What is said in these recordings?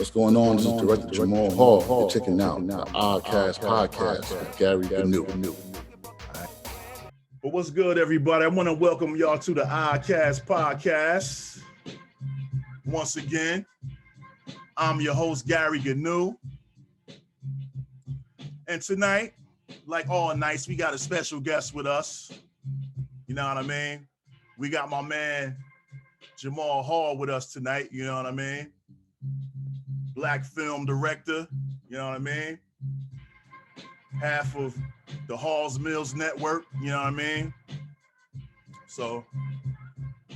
What's going on? This is Director Jamal Hall. You're checking out the Oddcast Podcast with Gary Gnu. Well, what's good, everybody? I want to welcome y'all to the Oddcast Podcast. Once again, I'm your host, Gary Gnu. And tonight, like all nights, we got a special guest with us. You know what I mean? We got my man, Jamal Hall, with us tonight. You know what I mean? Black film director. You know what I mean? Half of the Halls Mills Network. You know what I mean? So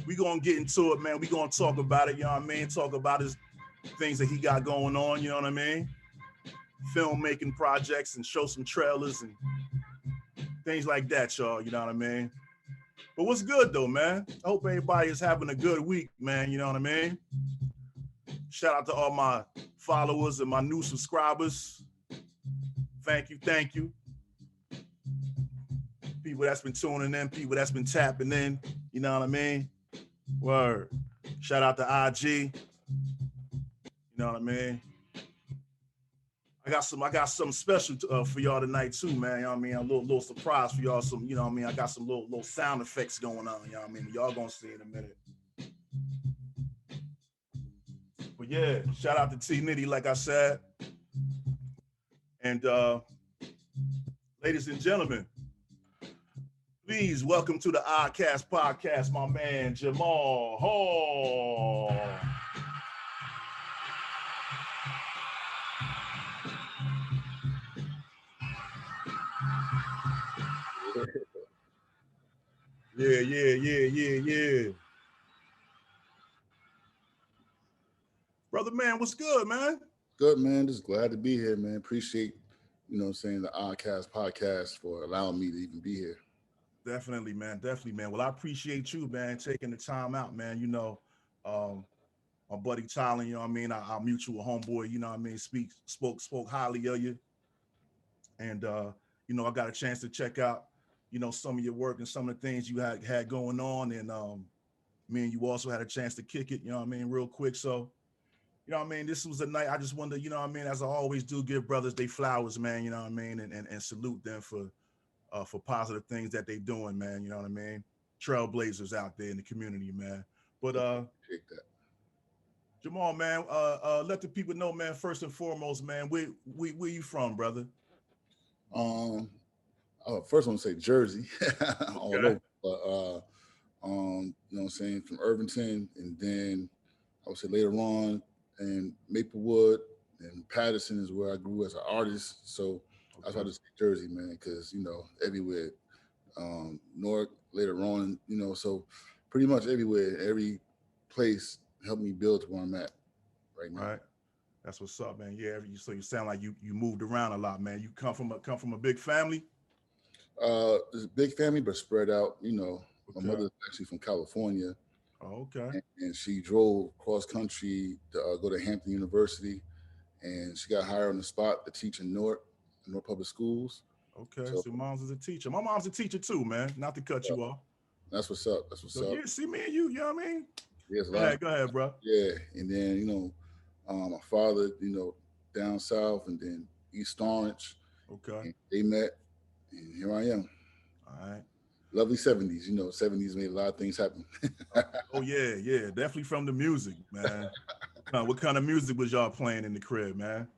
we gonna get into it, man. We gonna talk about it. You know what I mean? Talk about his things that he got going on. You know what I mean? Filmmaking projects and show some trailers and things like that, y'all. You know what I mean? But what's good though, man? I hope everybody is having a good week, man. You know what I mean? Shout out to all my followers and my new subscribers. Thank you. People that's been tuning in, people that's been tapping in, you know what I mean? Word. Shout out to IG. You know what I mean? I got something special for y'all tonight too, man. You know what I mean? A little surprise for y'all. Some, you know what I mean? I got some little sound effects going on. You know what I mean? Y'all gonna see in a minute. But yeah, shout out to T Nitty, like I said. And ladies and gentlemen, please welcome to the Oddcast Podcast, my man Jamal Hall. Yeah. Brother man, what's good, man? Good, man. Just glad to be here, man. Appreciate, you know what I'm saying, the Oddcast Podcast for allowing me to even be here. Definitely, man. Well, I appreciate you, man, taking the time out, man. You know, my buddy Tyler, you know what I mean? Our mutual homeboy, you know what I mean, spoke highly of you. And you know, I got a chance to check out, you know, some of your work and some of the things you had going on. And me and you also had a chance to kick it, you know what I mean, real quick. So, you know what I mean, this was a night I just wanted to, you know what I mean, as I always do, give brothers they flowers, man, you know what I mean, and salute them for positive things that they doing, man, you know what I mean? Trailblazers out there in the community, man. But Appreciate that. Jamal, man, let the people know, man, first and foremost, man, where you from, brother? First I want to say Jersey, all Okay. over. But you know what I'm saying, from Irvington, and then I would say later on in Maplewood and Patterson is where I grew as an artist. So that's why I just say Jersey, man, because you know, everywhere. Newark later on, you know, so pretty much everywhere, every place helped me build to where I'm at right now. Right. That's what's up, man. Yeah, so you sound like you moved around a lot, man. You come from a big family? It's a big family, but spread out. You know, my Okay. mother's actually from California, Oh, okay. and she drove cross country to go to Hampton University, and she got hired on the spot to teach in Newark Public Schools. Okay. So So mom's is a teacher. My mom's a teacher too, man. Not to cut you off. that's what's up. That's what's So up. yeah, see me and you know what I mean? There's a Go lot of ahead, bro. yeah, and then you know, my father, you know, down south, and then East Orange, Okay. and they met, and here I am. All right. Lovely '70s, you know, '70s made a lot of things happen. Oh yeah, definitely from the music, man. What kind of music was y'all playing in the crib, man?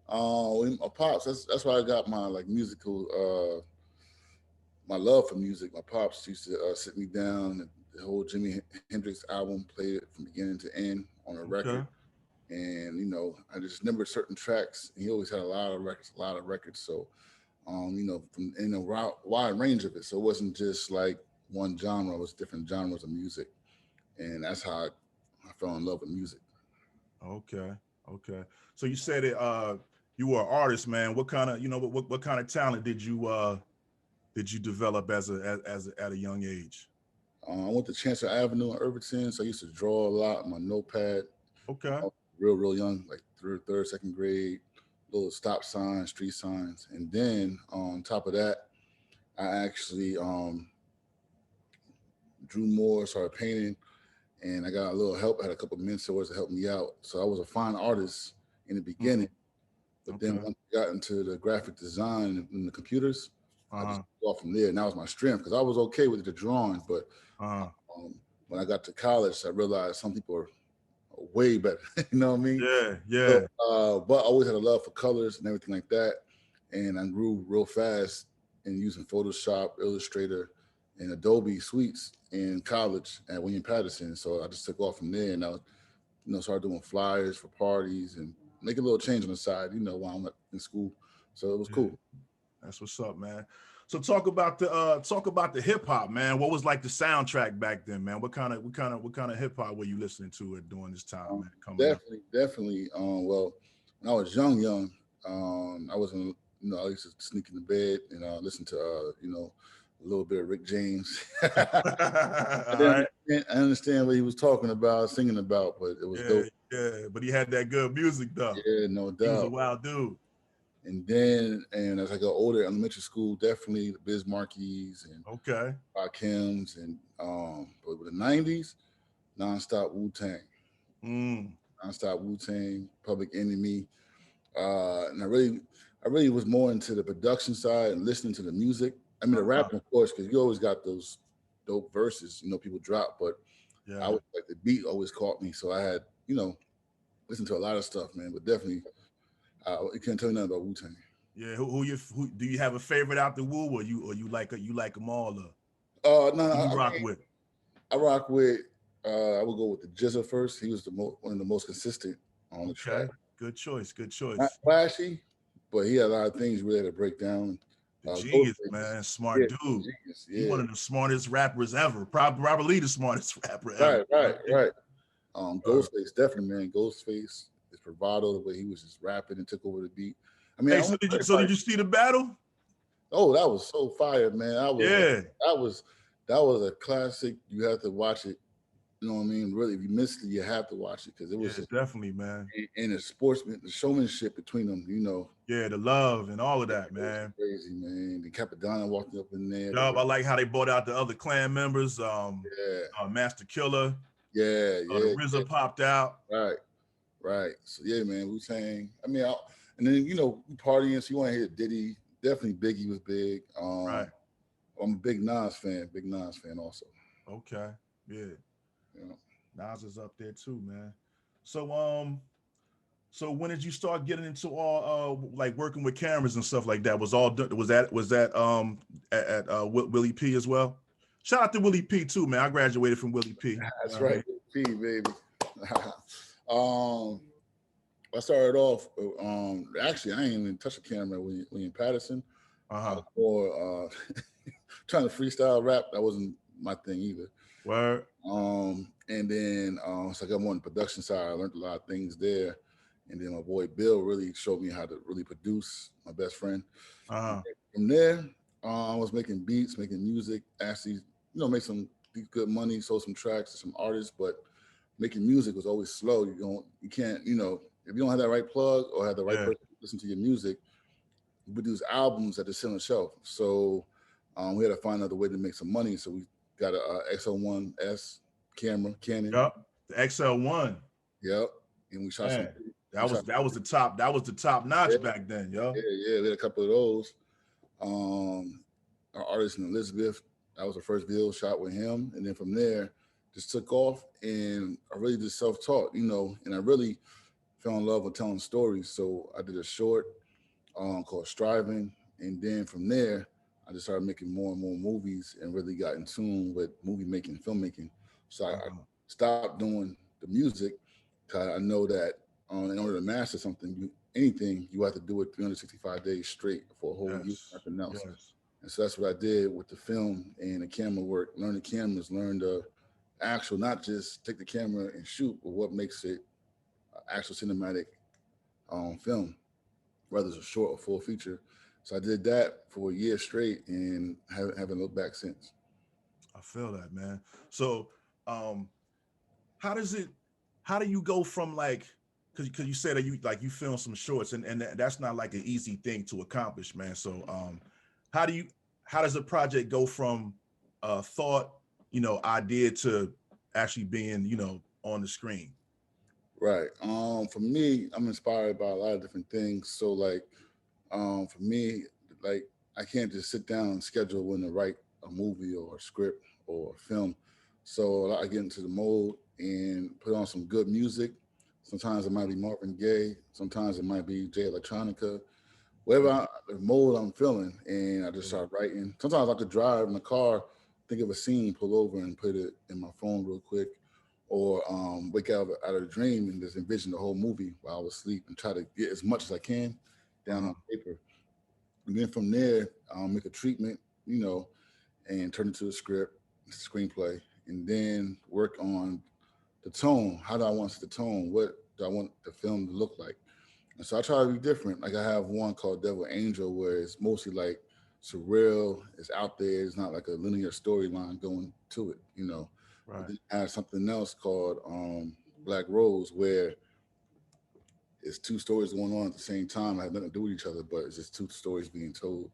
My pops, that's why I got my like musical, my love for music. My pops used to sit me down and the whole Jimi Hendrix album, played it from beginning to end on a record. Okay. And you know, I just remember certain tracks. And he always had a lot of records. So, you know, from in a wide range of it. So it wasn't just like one genre; it was different genres of music, and that's how I fell in love with music. Okay. So you said it you were an artist, man. What kind of, you know, what kind of talent did you develop at a young age? I went to Chancellor Avenue in Irvington, so I used to draw a lot on my notepad. Okay. Real young, like second grade, little stop signs, street signs, and then on top of that, I actually drew more, started painting, and I got a little help. I had a couple of mentors to help me out. So I was a fine artist in the beginning, but then Okay. once I got into the graphic design and the computers, I just Uh-huh. took off from there. And that was my strength because I was okay with the drawing, but Uh-huh. um, when I got to college, I realized some people are way better. You know what I mean? Yeah, So, yeah. but I always had a love for colors and everything like that, and I grew real fast in using Photoshop, Illustrator, and Adobe suites in college at William Patterson. So I just took off from there, and I, started doing flyers for parties and making a little change on the side, while I'm in school. So it was Yeah. cool. That's what's up, man. So talk about the hip hop, man. What was like the soundtrack back then, man? What kind of hip hop were you listening to during this time, man? Coming up. Definitely. Well, when I was young, I wasn't, I used to sneak in the bed and listen to, a little bit of Rick James. I All right. didn't I understand what he was talking about, singing about, but it was Yeah, dope. yeah. But he had that good music though. Yeah, no He was a doubt. wild dude. And as I got older, elementary school, definitely the Biz Markies and Okay. Rakims and but with the '90s, nonstop Wu Tang, Mm. Public Enemy, and I really was more into the production side and listening to the music. I mean, the Uh-huh. rapping, of course, because you always got those dope verses, people drop, but I Yeah. was like the beat always caught me, so I had listened to a lot of stuff, man. But definitely, I can't tell you nothing about Wu Tang. Yeah. Who do you have a favorite out the Woo, or you like them all? No, Who you I rock mean, with? I rock with. I would go with the Jizza first. He was one of the most consistent on the track. Okay. Good choice. Good Not choice. flashy, but he had a lot of things really to break down. The genius, Ghostface, man. yeah, Smart dude. genius, He one yeah, of the smartest rappers ever. Probably the smartest rapper ever. right, right, Right? right. Uh, Ghostface, definitely, man. Ghostface, his bravado, the way he was just rapping and took over the beat. I mean, hey, I so want did you so everybody. did you see the battle? Oh, that was so fire, man. Yeah. That was that was a classic. You have to watch it. You know what I mean? Really, if you missed it, you have to watch it because it was Yeah, just definitely, man. and the sportsman, the showmanship between them. Yeah, the love and all of It that, was man. crazy, man. The Capadonna walking up in there. Yup, I like how they brought out the other clan members. Yeah, Master Killer, yeah, the yeah, RZA popped out. right, right. So yeah, man, Wu Tang. I mean, and then we partying. So you want to hear Diddy? Definitely Biggie was big. Right. I'm a big Nas fan also. Okay. Yeah. You know. Nas is up there too, man. So when did you start getting into all like working with cameras and stuff like that? Was that at Willie P as well? Shout out to Willie P too, man. I graduated from Willie P. You know That's what I right, mean? P baby. um, I started off. Actually, I ain't even touch a camera when William Patterson. I Uh-huh. was more trying to freestyle rap. That wasn't my thing either. Word. And then so I got more on the production side. I learned a lot of things there. And then my boy Bill really showed me how to really produce. My best friend. And Uh-huh. then from there, I was making beats, making music. Actually, make some good money, sold some tracks to some artists, but making music was always slow. You can't, if you don't have that right plug or have the right Yeah. person to listen to your music, you produce albums that just sit on the shelf. So we had to find another way to make some money. So we got a XL1S camera, Canon. Yup. The XL1. Yep. And we shot some. Man, We that was shot. that was the top. That was the top Yeah, notch back then, yo. yeah. We had a couple of those. Um, our artist in Elizabeth. That was the first video shot with him, and then from there, just took off. And I really just self-taught, and I really fell in love with telling stories. So I did a short called Striving. And then from there, I just started making more and more movies and really got in tune with movie making, filmmaking. So I Uh-huh. stopped doing the music because I know that in order to master something, anything, you have to do it 365 days straight for a whole year, Yes. nothing else. Yes. And so that's what I did with the film and the camera work. Learn the cameras, learn the actual, not just take the camera and shoot, but what makes it actual cinematic film, whether it's a short or full feature. So I did that for a year straight and haven't looked back since. I feel that, man. So, um, how does it? How do you go from like? Because you said that you film some shorts, and that's not like an easy thing to accomplish, man. So, how do you? How does a project go from thought, idea to actually being, on the screen? Right. For me, I'm inspired by a lot of different things. So like, for me, like I can't just sit down and schedule when to write a movie or a script or a film. So I get into the mode and put on some good music. Sometimes it might be Marvin Gaye. Sometimes it might be Jay Electronica. The mode I'm feeling, and I just Mhm. start writing. Sometimes I could drive in the car, think of a scene, pull over, and put it in my phone real quick, or wake up out of a dream and just envision the whole movie while I was asleep and try to get as much as I can down Uh-huh. on paper. And then from there, make a treatment, and turn it to a script, screenplay, and then work on the tone. How do I want the tone? What do I want the film to look like? And so I try to be different. Like I have one called Devil Angel, where it's mostly like surreal. It's out there. It's not like a linear storyline going to it. But Right. then I have something else called Black Rose, where it's two stories going on at the same time. I have nothing to do with each other, but it's just two stories being told.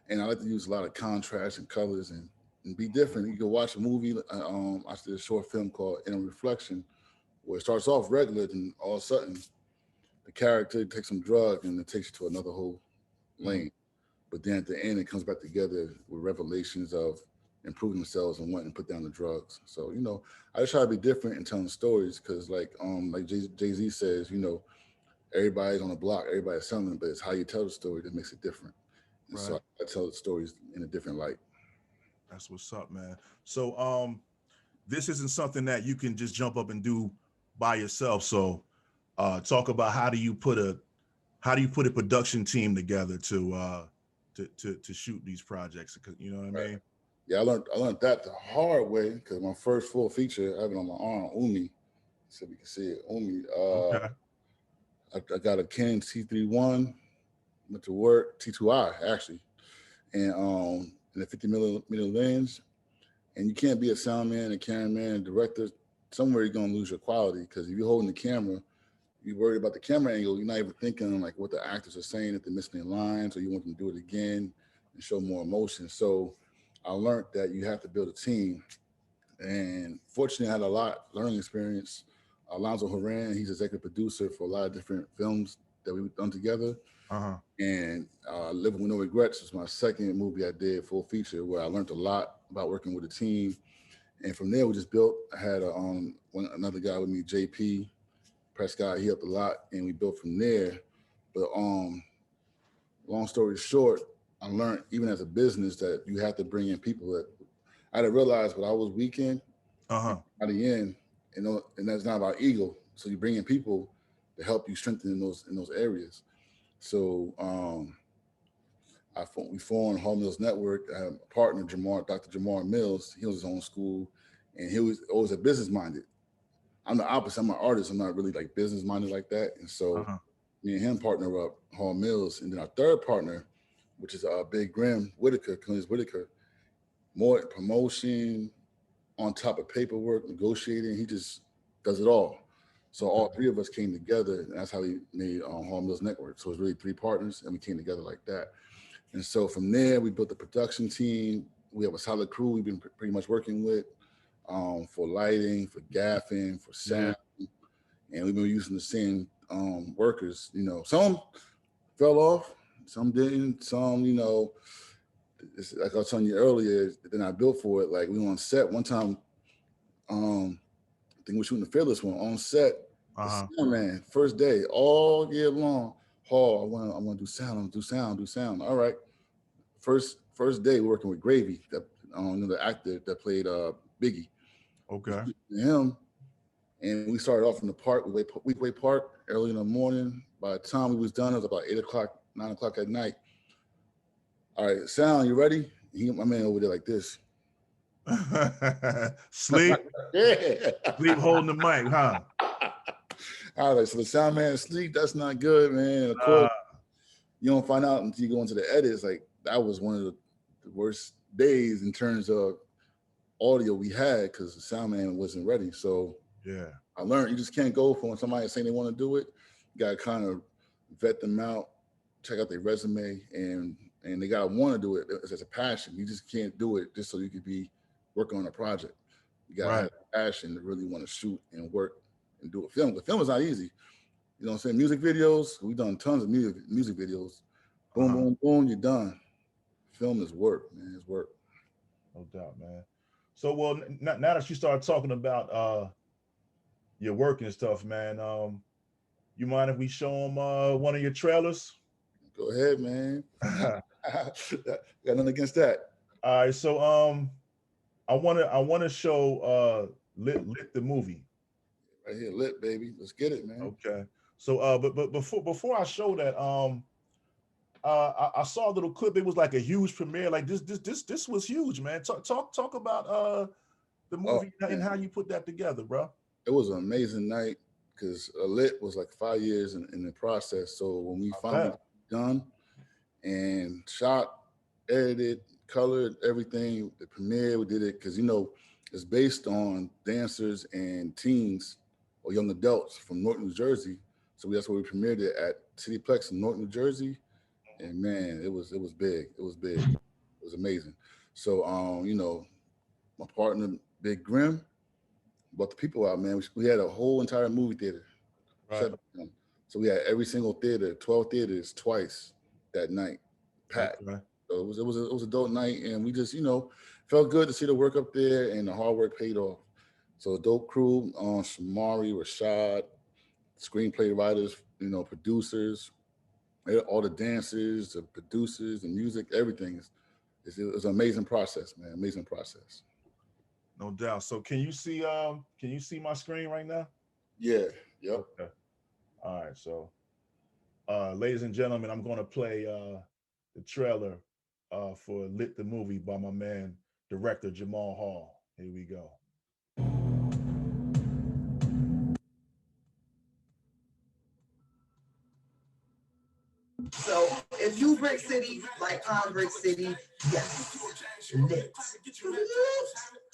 And I like to use a lot of contrast and colors and be different. You can watch a movie. I did a short film called Inner Reflection, where it starts off regular, and all of a sudden the character takes some drug and it takes you to another whole Hmm. lane. But then at the end, it comes back together with revelations of improving themselves and wanting to put down the drugs. So I just try to be different in telling stories because, like Jay Z says, everybody's on the block, everybody's selling, but it's how you tell the story that makes it different. And so Right. I tell the stories in a different light. That's what's up, man. So this isn't something that you can just jump up and do by yourself. So talk about how do you put a production team together to shoot these projects? You know what I Right. mean? Yeah, I learned that the hard way because my first full feature, I have it on my arm, Umi, so we can see it. Umi. Okay. I got a Canon T31, went to work, T2i actually, and a 50 millimeter lens. And you can't be a sound man, a cameraman, a director. Somewhere you're gonna lose your quality because if you're holding the camera, you're worried about the camera angle. You're not even thinking like what the actors are saying if they're missing their lines, or you want them to do it again and show more emotion. So I learned that you have to build a team, and fortunately, I had a lot learning experience. Alonzo Horan, he's executive producer for a lot of different films that we've done together. Uh-huh. And Living with No Regrets was my second movie I did full feature, where I learned a lot about working with a team. And from there, we just built. I had another guy with me, JP Prescott. He helped a lot, and we built from there. But long story short, I learned even as a business that you have to bring in people that I had to realize what I was weak in Uh-huh. at the end, and that's not about ego. So you bring in people to help you strengthen in those areas. So we formed Hall Mills Network. I had a partner, Dr. Jamar Mills. He was his own school, and he was always a business minded. I'm the opposite. I'm an artist. I'm not really like business minded like that. And so Uh-huh. me and him partner up Hall Mills, and then our third partner, which is Big Grim Whitaker, Cornelius Whitaker, more promotion on top of paperwork, negotiating. He just does it all. So Okay. all three of us came together, and that's how we made Hall Mills Network. So it's really three partners, and we came together like that. And so from there, we built the production team. We have a solid crew we've been pretty much working with for lighting, for gaffing, for Yeah. sound, and we've been using the same workers. Some fell off, some didn't. Some, it's, like I was telling you earlier, then I built for it. Like we were on set one time. I think we're shooting the Fearless one on set. The Uh-huh. sound man, first day, all year long. Hall, I want to do sound. I want to do sound. Do sound. All right. First day working with Gravy, that the actor that played Biggie. We Okay. shooting him, and we started off in the park, Weekway Park, early in the morning. By the time we was done, it was about 8 o'clock, 9 o'clock at night. All right, sound, you ready? My man over there like this. Sleep. Yeah. Sleep holding the mic, huh? I was like, so the sound man asleep. That's not good, man. Of course, Uh, you don't find out until you go into the edits. Like that was one of the worst days in terms of audio we had because the sound man wasn't ready. So yeah. I learned you just can't go for when somebody's saying they want to do it. You got to kind of vet them out, check out their resume, and they got to want to do it as a passion. You just can't do it just so you could be working on a project. You gotta Right. have passion to really want to shoot and work and do a film. The film is not easy. You know what I'm saying? Music videos, we've done tons of music videos. Boom, Uh-huh. boom, boom, you're done. Film is work, man. It's work. No doubt, man. So well, now that you start talking about your work and stuff, man, you mind if we show them one of your trailers? Go ahead, man. All Got nothing against that. right, so I wanna show lit the movie. Right here, lit, baby. Let's get it, man. Okay. So but before I show that, I saw a little clip. It was like a huge premiere. Like this was huge, man. Talk about the Oh movie and man, how you put that together, bro. it was an amazing night because lit was like 5 years in the process. So when we I finally bet. got done and shot, edited, colored everything, the premiere we did it because it's based on dancers and teens or young adults from North New Jersey. So that's where we premiered it at Cityplex in North New Jersey. And man, it was big. It was big. It was amazing. So my partner Big Grim brought the people out, man. We had a whole entire movie theater Right. shut down. So we had every single theater, 12 theaters twice that night, packed. Okay. So it was a dope night, and we just felt good to see the work up there, and the hard work paid off. So a dope crew on Shamari, Rashad, screenplay writers, producers, all the dancers, the producers, the music, everything. It was an amazing process, man. Amazing process. No doubt. So can you see my screen right now? Yeah. Yep. Okay. All right. So ladies and gentlemen, I'm gonna play the trailer for Lit the Movie by my man, director Jamal Hall. Here we go. So if you brick city like I'm brick city, yes, lit.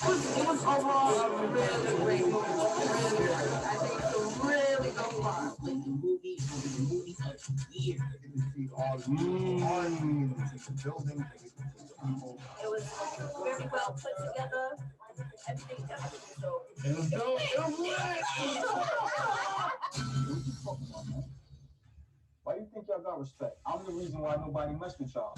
It was overall a really great movie. Really good. I think it's a really good one. Like the movie of the year. You can see all the building. It was very well put together. Everything definitely so. It was dope. It was why you think y'all got respect? I'm the reason why nobody mess with y'all.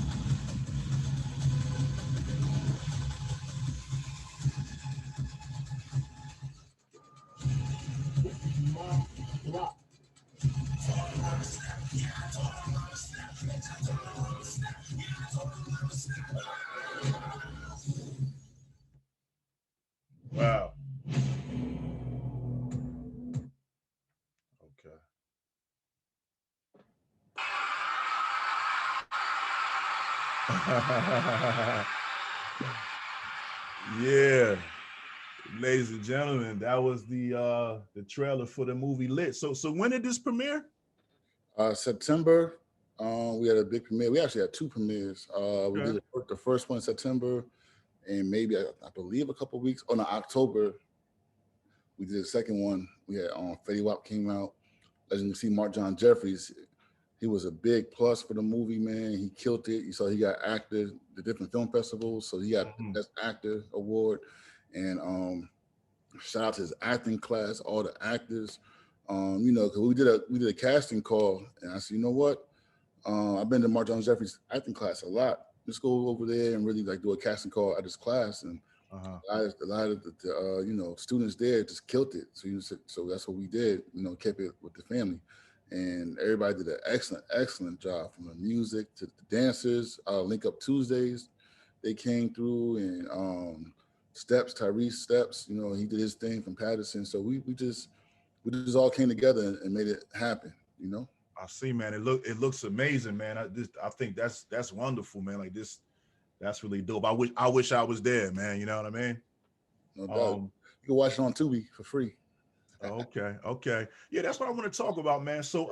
Wow. Okay. Yeah, ladies and gentlemen, that was the trailer for the movie Lit. So when did this premiere? September, we had a big premiere. We actually had two premieres. We Okay. did the first one in September, and maybe I believe a couple weeks. Oh no, October. We did the second one. We had Fetty Wap came out. As you can see, Mark John Jeffries, he was a big plus for the movie, man. He killed it. So he got actor the different film festivals. So he got the Mhm. best actor award. And shout out to his acting class, all the actors. Because we did a casting call, and I said, you know what? I've been to Mark John Jeffries acting class a lot. Let's go over there and really like do a casting call at his class. And Uh-huh. a lot of the students there just killed it. So that's what we did. Kept it with the family, and everybody did an excellent job from the music to the dancers. Link Up Tuesdays, they came through, and Steps, Tyrese Steps, he did his thing from Patterson. So we just all came together and made it happen. I see, man. It looks amazing, man. I think that's wonderful, man. Like this, that's really dope. I wish I was there, man. You know what I mean? No doubt. Um, You can watch it on Tubi for free. okay, okay. Yeah, that's what I want to talk about, man. So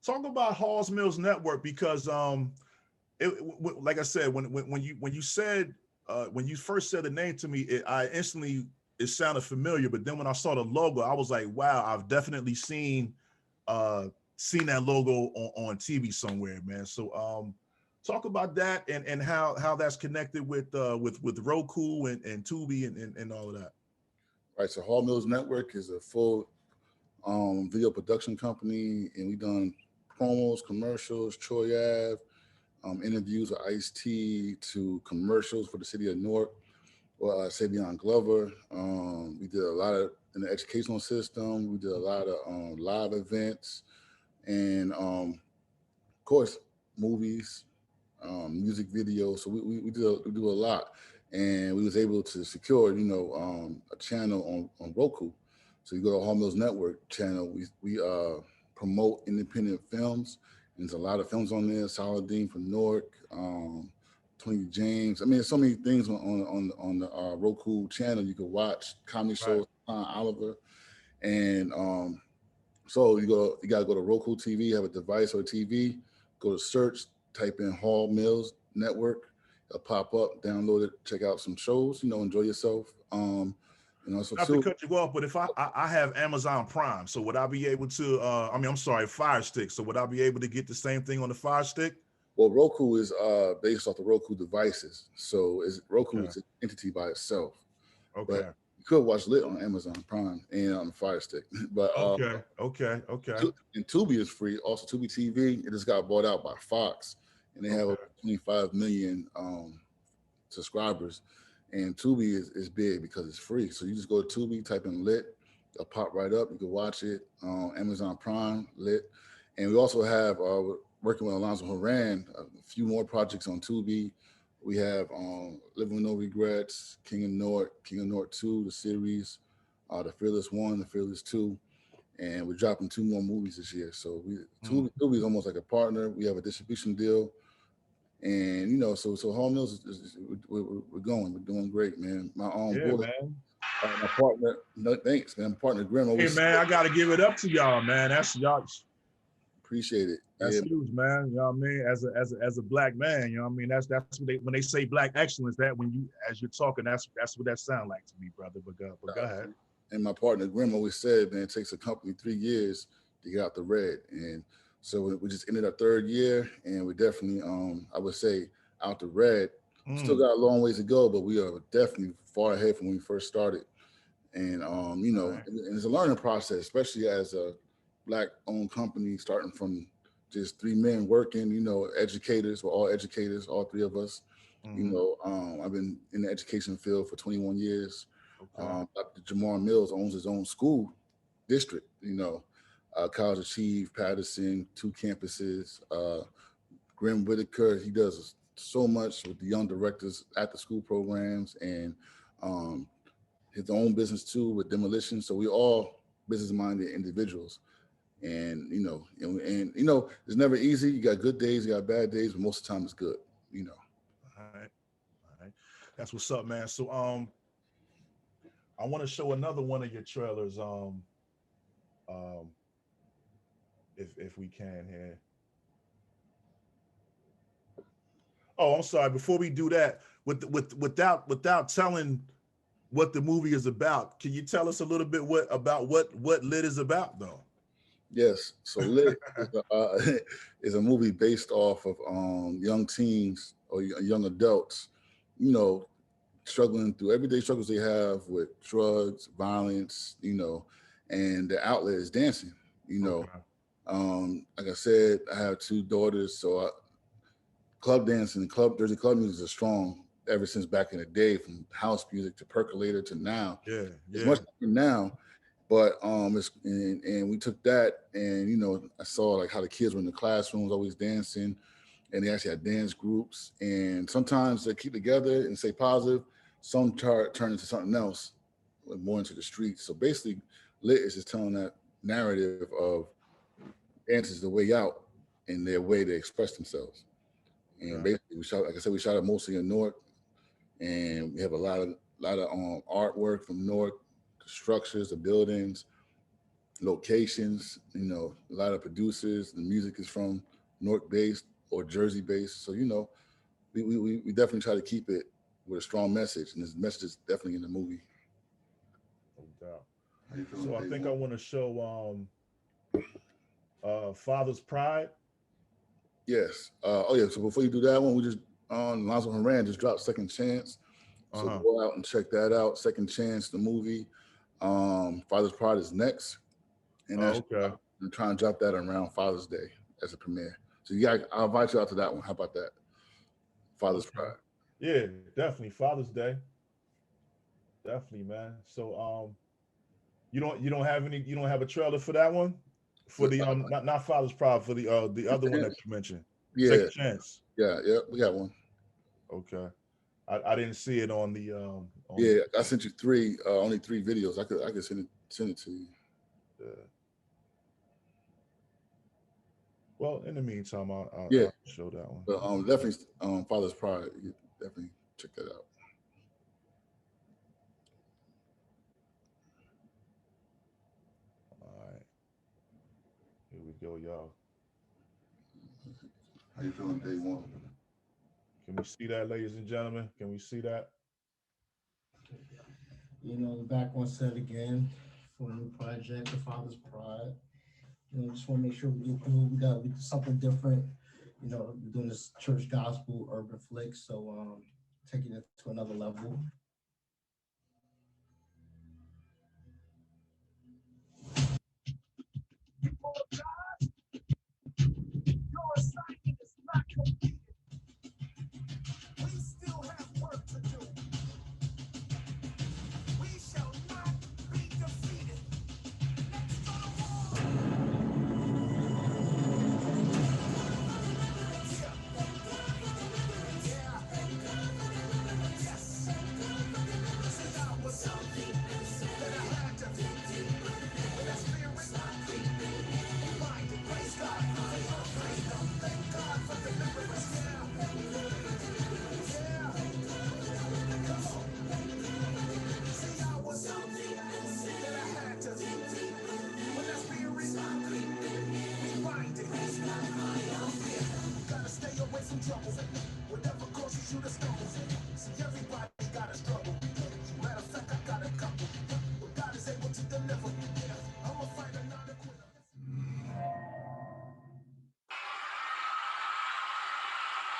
talk about Hall's Mills Network because like I said, when you said when you first said the name to me, I instantly it sounded familiar. But then when I saw the logo, I was like, wow, I've definitely uh seen that logo on TV somewhere, man. So talk about that and how that's connected with Roku and Tubi and all of that. Right. So Hall Mills Network is a full video production company, and we done promos, commercials, Troy Ave, interviews with Ice T to commercials for the city of Newark, or Savion Glover. We did a lot of in the educational system. We did a lot of live events, and of course, movies, music videos. So we do a lot, and we was able to secure, a channel on Roku. So you go to Hall Mills Network channel. We promote independent films. And there's a lot of films on there. Saladin from Newark, Tony James. I mean, there's so many things on the Roku channel you can watch. Comedy Right. shows, Oliver, and so you gotta go to Roku TV, have a device or a TV, go to search, type in Hall Mills Network, it'll pop up, download it, check out some shows, enjoy yourself. And also Not to too, cut you off, but if I have Amazon Prime, so would I be able to? I'm sorry, Fire Stick. So would I be able to get the same thing on the Fire Stick? well, Roku is based off the Roku devices, so Roku Okay. is an entity by itself. But Okay. you could watch Lit on Amazon Prime and on the Fire Stick. But Okay. Okay. Okay. And Tubi is free. Also, Tubi TV, it just got bought out by Fox, and they have over Okay. 25 million subscribers. And Tubi is big because it's free. So you just go to Tubi, type in Lit, it'll pop right up. You can watch it on Amazon Prime, Lit. And we also have, working with Alonzo Horan, a few more projects on Tubi. We have Living with No Regrets, King of North 2, the series, The Fearless 1, The Fearless 2. And we're dropping 2 more movies this year. So Tubi is almost like a partner. We have a distribution deal. And so Hall Mills we're going, we're doing great, man. My Yeah, boy, man. my partner, no thanks, man. My partner Grim Hey, always man, I gotta give it up to y'all, man. That's y'all. appreciate it. That's Yeah, huge, man. You know what I mean? As a black man, you know what I mean? That's when they say black excellence. That when you as you're talking, that's what that sound like to me, brother. But go ahead. and my partner Grim always said, man, it takes a company 3 years to get out the red. And so we just ended our 3rd year, and we definitely, I would say, out the red. Still got a long ways to go, but we are definitely far ahead from when we first started. And All right. and it's a learning process, especially as a black-owned company, starting from just 3 men working. Educators, we're all educators, all 3 of us. Mm-hmm. I've been in the education field for 21 years. Okay. Dr. Jamal Mills owns his own school district. College Achieve, Patterson, 2 campuses. Grim Whitaker, he does so much with the young directors at the school programs, and um, his own business too with demolition. So we all business-minded individuals, and it's never easy. You got good days, you got bad days, but most of the time it's good. All right. All right. That's what's up, man. So I want to show another one of your trailers. Um, if we can here. Oh, I'm sorry. Before we do that, without telling what the movie is about, can you tell us a little bit what Lit is about, though? Yes. So Lit is a movie based off of young teens or young adults, you know, struggling through everyday struggles they have with drugs, violence, and the outlet is dancing. You know, Okay. like I said, I have 2 daughters, so club dancing, Jersey club music is strong ever since back in the day, from house music to percolator to now. Yeah. It's Yeah. much different now, but and we took that, and I saw like how the kids were in the classrooms always dancing, and they actually had dance groups, and sometimes they keep together and stay positive. Some turn into something else, like more into the streets. So basically, Lit is just telling that narrative of dance is the way out and their way to express themselves. And Okay. basically, we shot, like I said, we shot it mostly in Newark, and we have a lot of artwork from Newark, the structures, the buildings, locations. A lot of producers. The music is from Newark based or Jersey based. So we definitely try to keep it with a strong message, and this message is definitely in the movie. No doubt. So I think I want to show Father's Pride. Yes. Oh yeah. So before you do that one, we just Lonzo Moran just dropped Second Chance. Uh So huh. go out and check that out. Second Chance, the movie. Father's Pride is next, and Oh, that's okay. I'm trying to drop that around Father's Day as a premiere. So you got, I'll invite you out to that one. How about that? Father's Okay. Pride. Yeah, definitely. Father's Day. Definitely, man. So you don't have any you don't have a trailer for that one? For the not Father's Pride, for the other one that you mentioned. Yeah, Second Chance. yeah, we got one. Okay. I didn't see it on the Yeah, I sent you three, only three videos. I could send it to you. uh, well, in the meantime, Yeah, I'll show that one. but definitely Father's Pride. You definitely check that out. All right, here we go, y'all. How you feeling day one? Can we see that, ladies and gentlemen? Can we see that? Back on set again for a new project, The Father's Pride. Just want to make sure we get through. We do something different. We're doing this church gospel urban flick, so taking it to another level.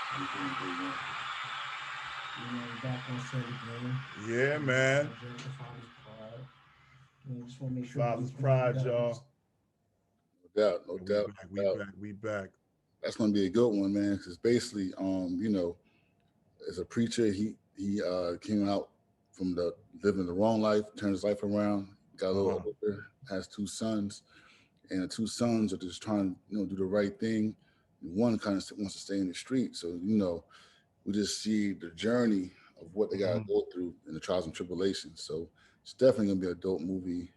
How you feeling day one? Back on set again Yeah, for a new man. project, The Father's Pride. Just want to make sure we Father's get through. Pride, y'all. No doubt, no Yeah, we doubt, back, we no doubt. back, we back. That's gonna be a good one, man. Because basically, as a preacher, he came out from the living the wrong life, turned his life around, got a little Uh-huh. older, has two sons, and the two sons are just trying to do the right thing. One kind of wants to stay in the street, so we just see the journey of what they got to Mhm. go through and the trials and tribulations. So it's definitely gonna be a dope movie.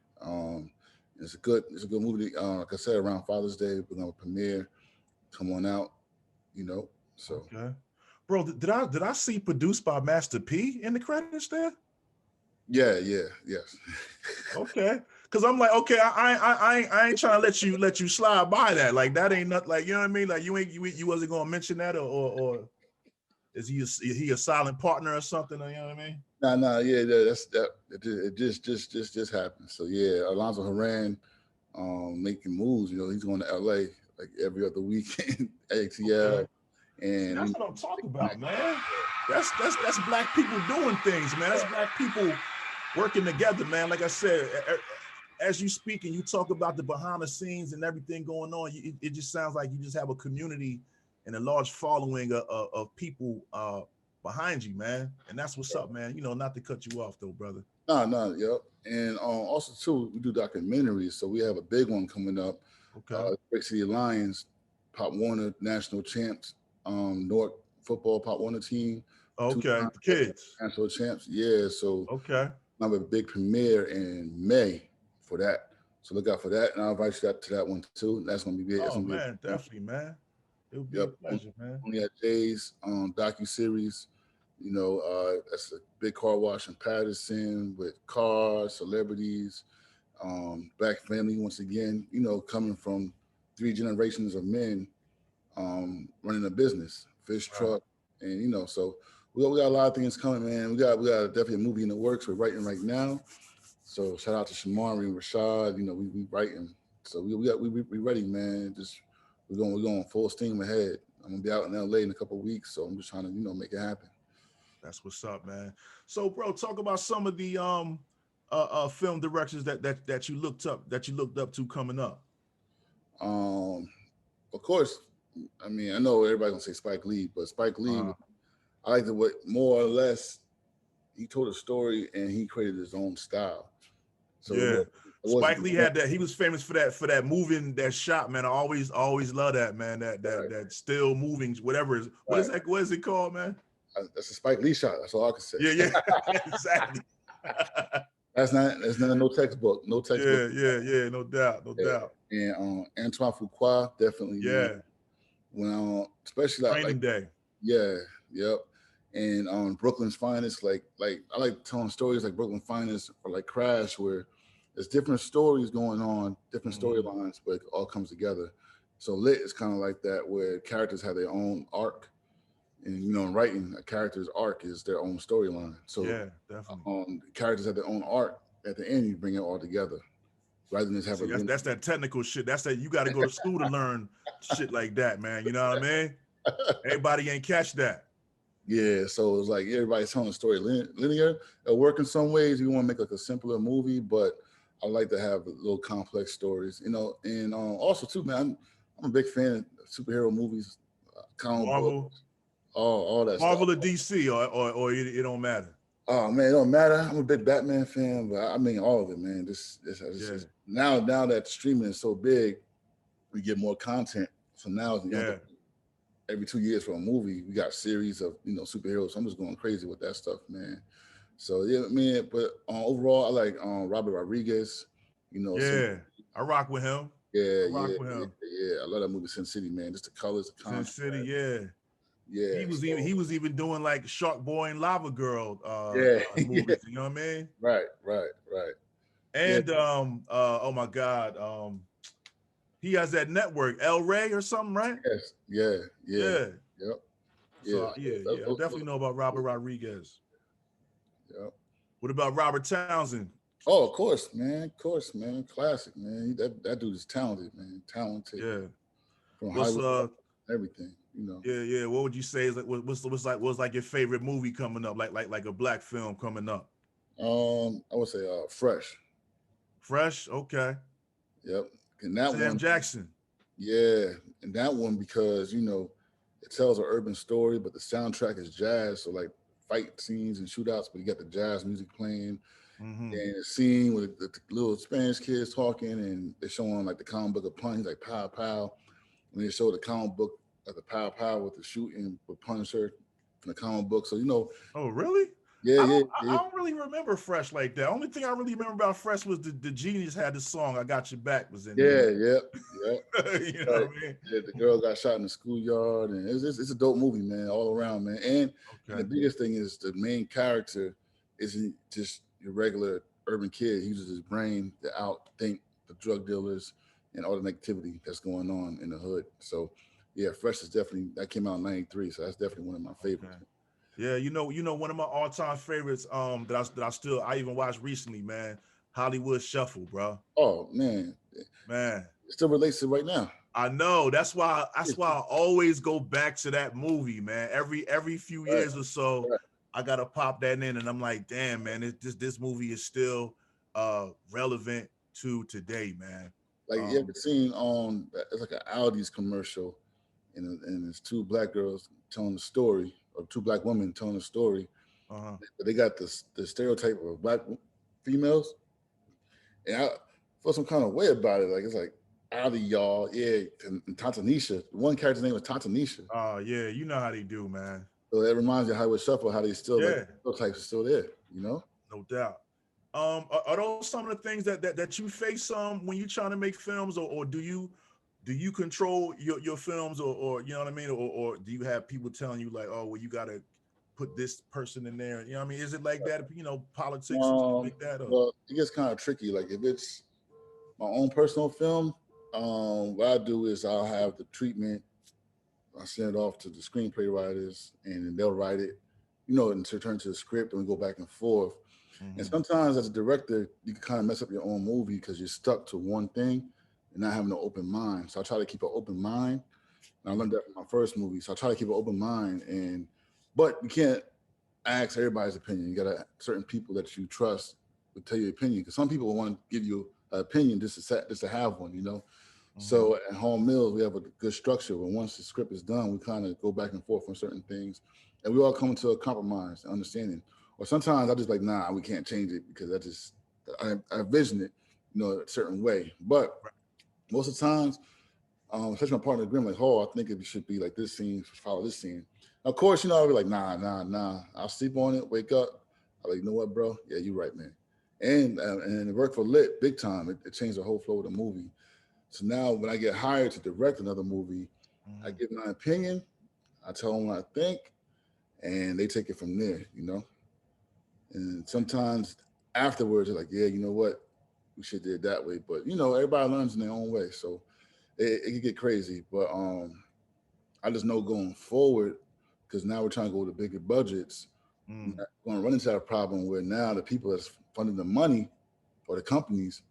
It's a good movie. Like I said, around Father's Day, we're gonna premiere. Come on out, you know. So Okay. Bro, did I see produced by Master P in the credits there? yeah, yeah, yes. Okay. Cause I'm like, okay, I ain't trying to let you slide by that. Like that ain't not like, you know what I mean? Like you wasn't gonna mention that, or is he a silent partner or something? You know what I mean? Nah, yeah, that's that. It just happened. So yeah, Alonzo Haran, making moves. He's going to LA like every other weekend, Okay. ATL, See, and that's what I'm talking about, man. That's black people doing things, man. That's black people working together, man. Like I said, as you speak and you talk about the behind the scenes and everything going on, it just sounds like you just have a community and a large following of people behind you, man. And that's what's up, man. Not to cut you off though, brother. no, yep. And also too, we do documentaries. So we have a big one coming up. Okay. Great City Lions, Pop Warner national champs, North football Pop Warner team, two Okay. time The kids. national champs. Yeah, so Okay. I have a big premiere in May for that. So look out for that, and I'll invite you to that one too. That's gonna be big. That's Oh gonna be a man, definitely, man. It would be yep. a pleasure, man. Only at Jay's docu series. That's a big car wash in Patterson with cars, celebrities, black family once again. Coming from three generations of men running a business, fish Right. truck, and so we got a lot of things coming, man. We got definitely a movie in the works. We're writing right now. So shout out to Shamari and Rashad. We writing. So we ready, man. Just we're going full steam ahead. I'm gonna be out in LA in a couple of weeks, so I'm just trying to make it happen. That's what's up, man. So, bro, talk about some of the film directors that you looked up to coming up? Um, of course, I mean, I know everybody's gonna say Spike Lee, but Spike Lee, Uh, I like the way more or less he told a story and he created his own style. So yeah. it Spike wasn't Lee had that. He was famous for that moving that shot, man. I always love that, man. right, That still moving, whatever is what is right. that? What is it called, man? That's a Spike Lee shot. That's all I can say. Yeah, exactly. That's not no textbook, no textbook. Yeah. No doubt, no Yeah. doubt. And Antoine Fuqua, definitely, man. Yeah, When especially like Training Day. yeah, yep. And Brooklyn's Finest, like I like telling stories like Brooklyn Finest or like Crash, where there's different stories going on, different Mhm. storylines, but it all comes together. So Lit is kind of like that, where characters have their own arc, and in writing, a character's arc is their own storyline. So Yeah, definitely. characters have their own arc. At the end, you bring it all together, rather than just have a See, that's that technical shit. That's that you got to go to school to learn shit like that, man. You know what I mean? Everybody ain't catch that. Yeah, so it's like everybody's telling the story linear. It'll work in some ways. You want to make like a simpler movie, but I like to have little complex stories, And also too, man, I'm a big fan of superhero movies, comic books, Marvel, all that stuff. Marvel or DC, or it don't matter. Oh man, it don't matter. I'm a big Batman fan, but I mean all of it, man. Yeah, Now that streaming is so big, we get more content. So now you don't have yeah. to every 2 years for a movie, we got series of superheroes. So I'm just going crazy with that stuff, man. So yeah, man. But overall, I like Robert Rodriguez. Sin, Yeah, I rock with him. yeah, I yeah, rock with yeah, him. yeah. I love that movie, Sin City, man. Just the colors, the Sin contrast. City, yeah. Yeah, so He was even doing like Shark Boy and Lava Girl yeah, yeah. movies. You know what I mean? Right, right, right. Yeah, And oh my God, he has that network, El Rey or something, right? yes, yeah, yeah, Yeah. yep, yeah. So yeah, I definitely know about Robert Rodriguez. Yep. What about Robert Townsend? Oh, of course, man. Classic, man. That dude is talented, man. Talented Yeah. from What's Hollywood, everything. yeah. What would you say is like what's like your favorite movie coming up? Like a black film coming up? I would say Fresh. Fresh, okay. Yep. And that Sam one, Jackson. yeah, and that one because it tells an urban story, but the soundtrack is jazz, so like fight scenes and shootouts, but you got the jazz music playing, Mm-hmm. and a scene with the little Spanish kids talking, and they're showing like the comic book of Punisher, like pow pow. When they show the comic book of the pow pow with the shooting with Punisher from the comic book, so Oh, really? yeah, yeah, I yeah, don't really remember Fresh like that. Only thing I really remember about Fresh was the Genius had the song "I Got Your Back" was in there. yeah, yep, yep. You know Right. what I mean? Yeah, the girl got shot in the schoolyard, and it's a dope movie, man, all around, man. And the Okay. biggest thing is the main character isn't just your regular urban kid. He uses his brain to outthink the drug dealers and all the negativity that's going on in the hood. So, yeah, Fresh is definitely that came out in '93, so that's definitely one of my Okay. favorites. Yeah, one of my all-time favorites I even watched recently, man. Hollywood Shuffle, bro. Oh man, Man, it still relates to right now. I know. That's why I always go back to that movie, man. Every few Right, years or so, right. I gotta pop that in, and I'm like, damn, man, this movie is still relevant to today, man. Like you ever Um, seen it's like an Audi's commercial, and it's two black girls telling the story, or two black women telling the story, uh-huh. but they got the stereotype of black females, and I felt some kind of way about it. Like it's like Audi, y'all, yeah, and Tantanisha. One character's name was Tantanisha, Yeah, you know how they do, man. so that reminds you of Hollywood Shuffle, how they still like Yeah, stereotypes are still there. no doubt. Are those some of the things that you face when you're trying to make films, or do you control your films, or you know what I mean, or do you have people telling you like, oh, well, you gotta put this person in there, you know what I mean? Is it like that, politics and stuff like that, or Well, it gets kind of tricky. Like if it's my own personal film, what I do is I'll have the treatment. I send it off to the screenplay writers, and then they'll write it, and to turn to the script, and we go back and forth. And Mhm. sometimes as a director, you can kind of mess up your own movie because you're stuck to one thing and not having an open mind. So I try to keep an open mind. And I learned that from my first movie. So I try to keep an open mind, but you can't ask everybody's opinion. You got to certain people that you trust would tell your opinion, because some people want to give you an opinion just to have one, you know. Mhm. So at Home Mills, we have a good structure. When once the script is done, we kind of go back and forth on certain things, and we all come to a compromise, understanding. Or sometimes I just like, nah, we can't change it because I vision it, you know, a certain way. But most of the times, especially my partner Grim, like, oh, I think it should be like this scene, follow this scene. Of course, you know, I'll be like, nah. I'll sleep on it, wake up. I'm like, you know what, bro? Yeah, you're right, man. And it worked for Lit big time. It changed the whole flow of the movie. So now when I get hired to direct another movie, I Mhm. give my opinion, I tell them what I think, and they take it from there, you know? And sometimes afterwards, they're like, yeah, you know what? We should do it that way. But, you know, everybody learns in their own way. So it can get crazy. But I just know going forward, because now we're trying to go to bigger budgets, we're Mm. not going to run into that problem where now the people that's funding the money or the companies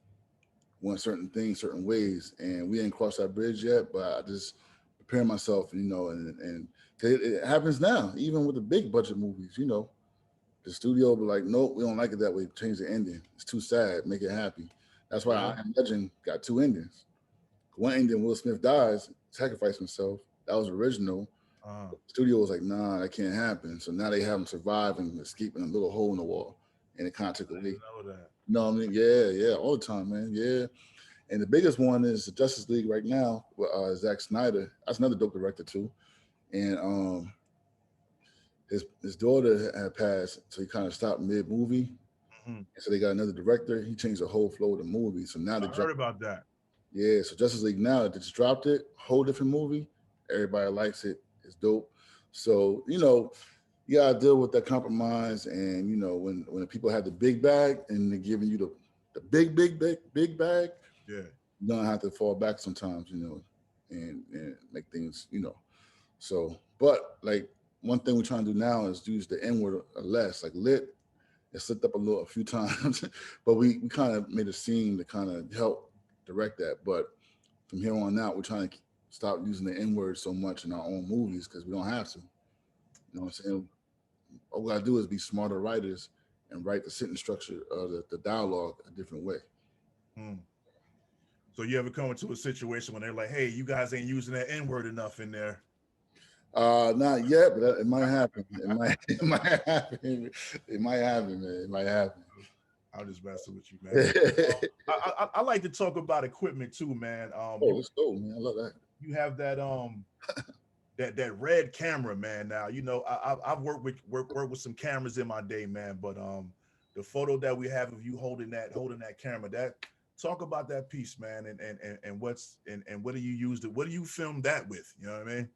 want certain things, certain ways, and we ain't crossed that bridge yet. But I just prepare myself, you know, and 'cause it happens now, even with the big budget movies. You know, the studio will be like, nope, we don't like it that way. Change the ending. It's too sad. Make it happy. That's why Yeah. I Am Legend got two endings. One ending, Will Smith dies, sacrificed himself. That was original. Uh, The studio was like, nah, that can't happen. So now they have him survive and escape in a little hole in the wall, and it kind of took I away. didn't know that. No, I mean, yeah, all the time, man. Yeah. And the biggest one is the Justice League right now with Zack Snyder. That's another dope director too. And his daughter had passed, so he kind of stopped mid movie. Mhm. And so they got another director. He changed the whole flow of the movie. So now I they heard dropped. about that. Yeah, so Justice League now they just dropped it. Whole different movie. Everybody likes it. It's dope. So you know, you gotta deal with that compromise. And you know, when the people have the big bag and they're giving you the big bag, Yeah. you're gonna have to fall back sometimes, you know, and make things, you know. So, but like one thing we're trying to do now is use the N word less. Like lit, it slipped up a few times, but we kind of made a scene to kind of help direct that. But from here on out, we're trying to stop using the N word so much in our own movies because we don't have to. You know what I'm saying? All we gotta do is be smarter writers and write the sentence structure of the dialogue a different way. Mm. So you ever come into a situation when they're like, "Hey, you guys ain't using that N word enough in there"? Not yet, but it might happen. It might, it might happen. It might happen, man. It might happen. I'm just messing with you, man. I like to talk about equipment too, man. Oh, let's go, man. I love that. You have that that red camera, man. Now you know I've worked with some cameras in my day, man. But the photo that we have of you holding that camera, that talk about that piece, man, and what's and what do you use it? What do you film that with? You know what I mean?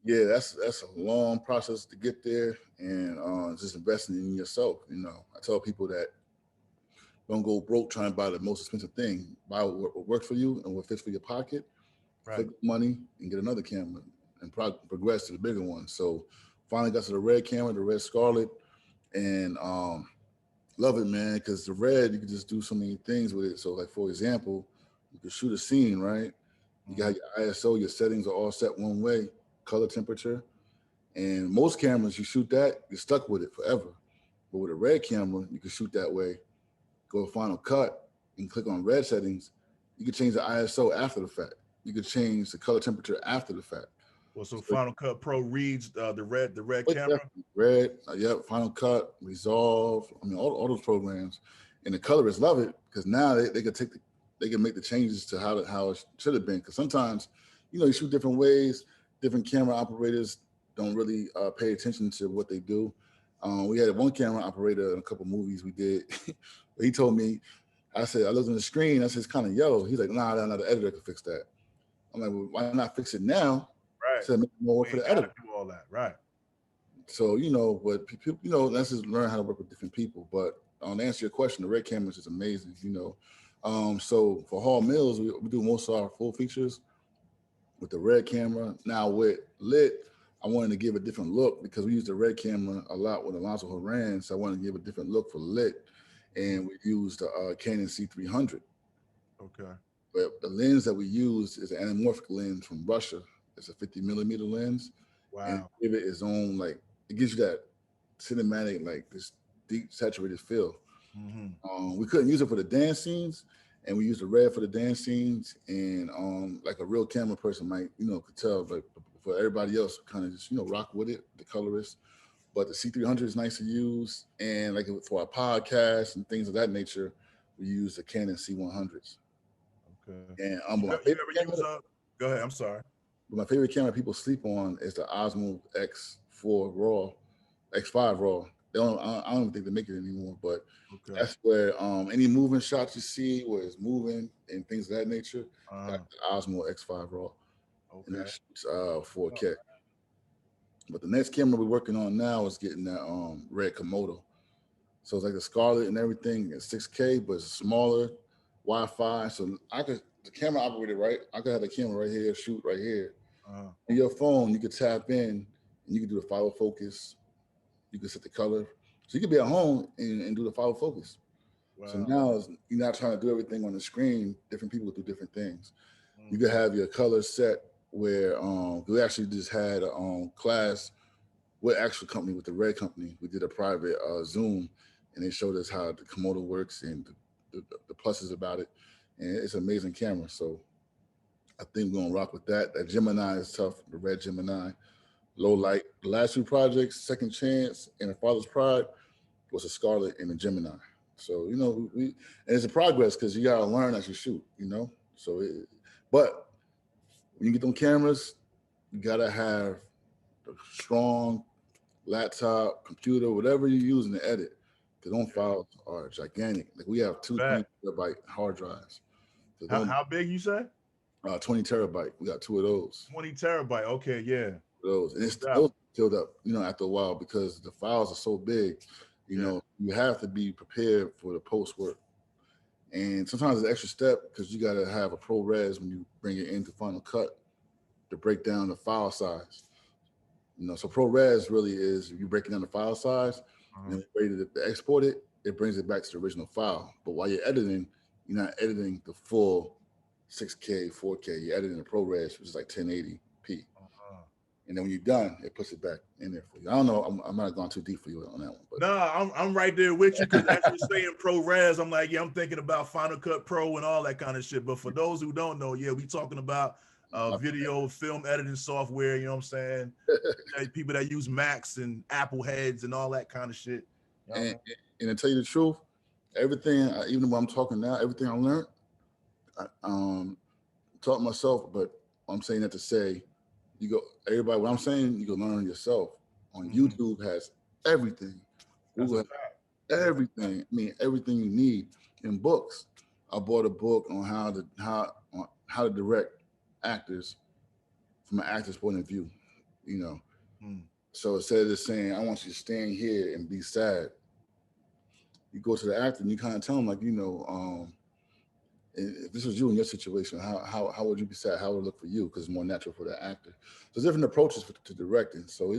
Yeah, that's a long process to get there, and just investing in yourself. You know, I tell people that don't go broke trying to buy the most expensive thing. Buy what works for you and what fits for your pocket. Right. Flip the money and get another camera and progress to the bigger one. So finally got to the red camera, the red Scarlet, and love it, man, because the red, you can just do so many things with it. So, like, for example, you can shoot a scene, right? You got Mhm. your ISO, your settings are all set one way, color temperature. And most cameras, you shoot that, you're stuck with it forever. But with a red camera, you can shoot that way, go to Final Cut, and click on red settings. You can change the ISO after the fact. You can change the color temperature after the fact. Well, so So Final Cut Pro reads the red But camera. definitely red, yep, Final Cut, Resolve. I mean, all those programs, and the colorists love it because now they can they can make the changes to how it should have been. Because sometimes, you know, you shoot different ways. Different camera operators don't really pay attention to what they do. We had one camera operator in a couple movies we did. He told me, I said, I looked on the screen. I said, it's kind of yellow. He's like, nah, the editor can fix that. I'm like, well, why not fix it now? He Right. said, make more work We for ain't the got editor. to do all that. Right. So you know, but people, you know, let's just learn how to work with different people. But to answer your question, the red cameras is amazing. You know, so for Hall Mills, we do most of our full features with the red camera. Now with lit, I wanted to give a different look because we use the red camera a lot with Alonso Horan. So I wanted to give a different look for lit, Mhm. and we used the Canon C300. Okay. But the lens that we use is an anamorphic lens from Russia. It's a 50 millimeter lens, and Wow. give it its own, like, it gives you that cinematic, like this deep saturated feel. Mm-hmm. We couldn't use it for the dance scenes, and we used the red for the dance scenes. And like a real camera person might, could tell, but for everybody else, kind of just rock with it, the colorist. But the C300 is nice to use, and like for our podcast and things of that nature, we use the Canon C100s. Okay. And You, but my you favorite ever use camera, Go ahead. I'm sorry. but my favorite camera people sleep on is the Osmo X4 RAW, X5 RAW. I don't even think they make it anymore, but Okay. that's where any moving shots you see where it's moving and things of that nature, Uh, that's the Osmo X5 RAW, and that okay. shoots 4K. But the next camera we're working on now is getting that red Komodo. So it's like the Scarlet and everything. It's 6K, but it's smaller, Wi-Fi. So I could the camera operated right. I could have the camera right here, shoot right here. Uh, On your phone, you could tap in and you can do the follow focus. You can set the color. So you could be at home and do the follow focus. So wow. now you're not trying to do everything on the screen. Different people do different things. You Mm, could have your color set where we actually just had a class with actual company with the Red company. We did a private Zoom, and they showed us how the Komodo works and the pluses about it. And it's an amazing camera. So I think we're gonna rock with that. That Gemini is tough. The Red Gemini, low mm, light. The last two projects, Second Chance and The Father's Pride, was a Scarlet and a Gemini. So we and it's a progress because you gotta learn as you shoot. So but when you get them cameras, you gotta have a strong laptop, computer, whatever you're using to edit. Because those yeah. files are gigantic. Like we have two Bet. 20 terabyte hard drives. So How, don't how big you say? 20 terabyte. We got two of those. 20 terabyte. Okay. Yeah. Those and No it's doubt. those filled up. After a while because the files are so big. Yeah. You have to be prepared for the post work. And sometimes it's an extra step because you got to have a ProRes when you bring it into Final Cut to break down the file size. So ProRes really is you breaking down the file size, and Uh-huh. then ready to export it, it brings it back to the original file. But while you're editing, you're not editing the full 6K, 4K. You're editing the ProRes, which is like 1080p. Uh-huh. And then when you're done, it puts it back in there for you. I don't know. I'm not going too deep for you on that one, but Nah, I'm right there with you because as you're saying ProRes, I'm like, yeah, I'm thinking about Final Cut Pro and all that kind of shit. But for those who don't know, yeah, we talking about video film editing software, you know what I'm saying? People that use Macs and Apple heads and all that kind of shit. You know what I and, mean? and to tell you the truth, everything, even when I'm talking now, everything I learned, I taught myself. But I'm saying that to say, you go, everybody, what I'm saying, you can learn yourself. On Mhm. YouTube has everything. That's Google a has fact. That's a everything. I mean, everything you need in books. I bought a book on how to direct actors from an actor's point of view. You know, mm, so instead of saying, "I want you to stand here and be sad," you go to the actor and you kind of tell them, like, if this was you in your situation, how would you be sad? How would it look for you? Because it's more natural for the actor. So there's different approaches to directing. So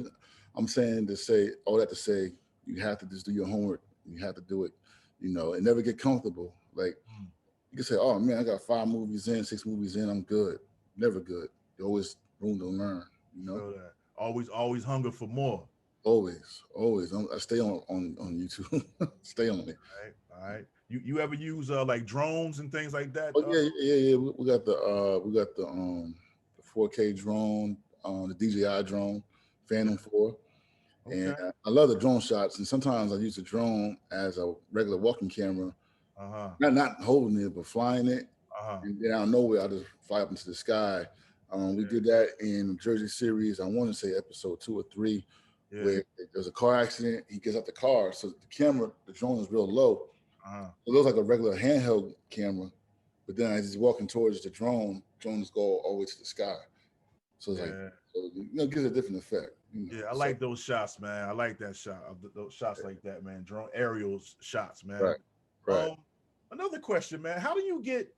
I'm saying to say all that to say you have to just do your homework. You have to do it, and never get comfortable. Like mm. you can say, "Oh man, I got 5 movies in, 6 movies in, I'm good." Never good. There's always room to learn. Feel that. Always hunger for more. Always, always. I stay on YouTube. Stay on it. Right. All right. You ever use like drones and things like that? Oh yeah, yeah, yeah. We got the 4K drone, the DJI drone, Yeah. Phantom 4, and Okay. I love the drone shots. And sometimes I use the drone as a regular walking camera, Uh-huh. not holding it, but flying it, Uh-huh. and then out of nowhere I just fly up into the sky. We did that in Jersey series. I want to say episode 2 or 3, Yeah. Yeah. where there's a car accident. He gets out the car, so the drone is real low. Uh-huh. It looks like a regular handheld camera, but then as he's walking towards the drones go all the way to the sky. So it's like, Yeah. so, it gives a different effect. Yeah, I So like those shots, man. I like that shot of those shots like that, man. Drone aerial shots, man. right, right. Another question, man. How do you get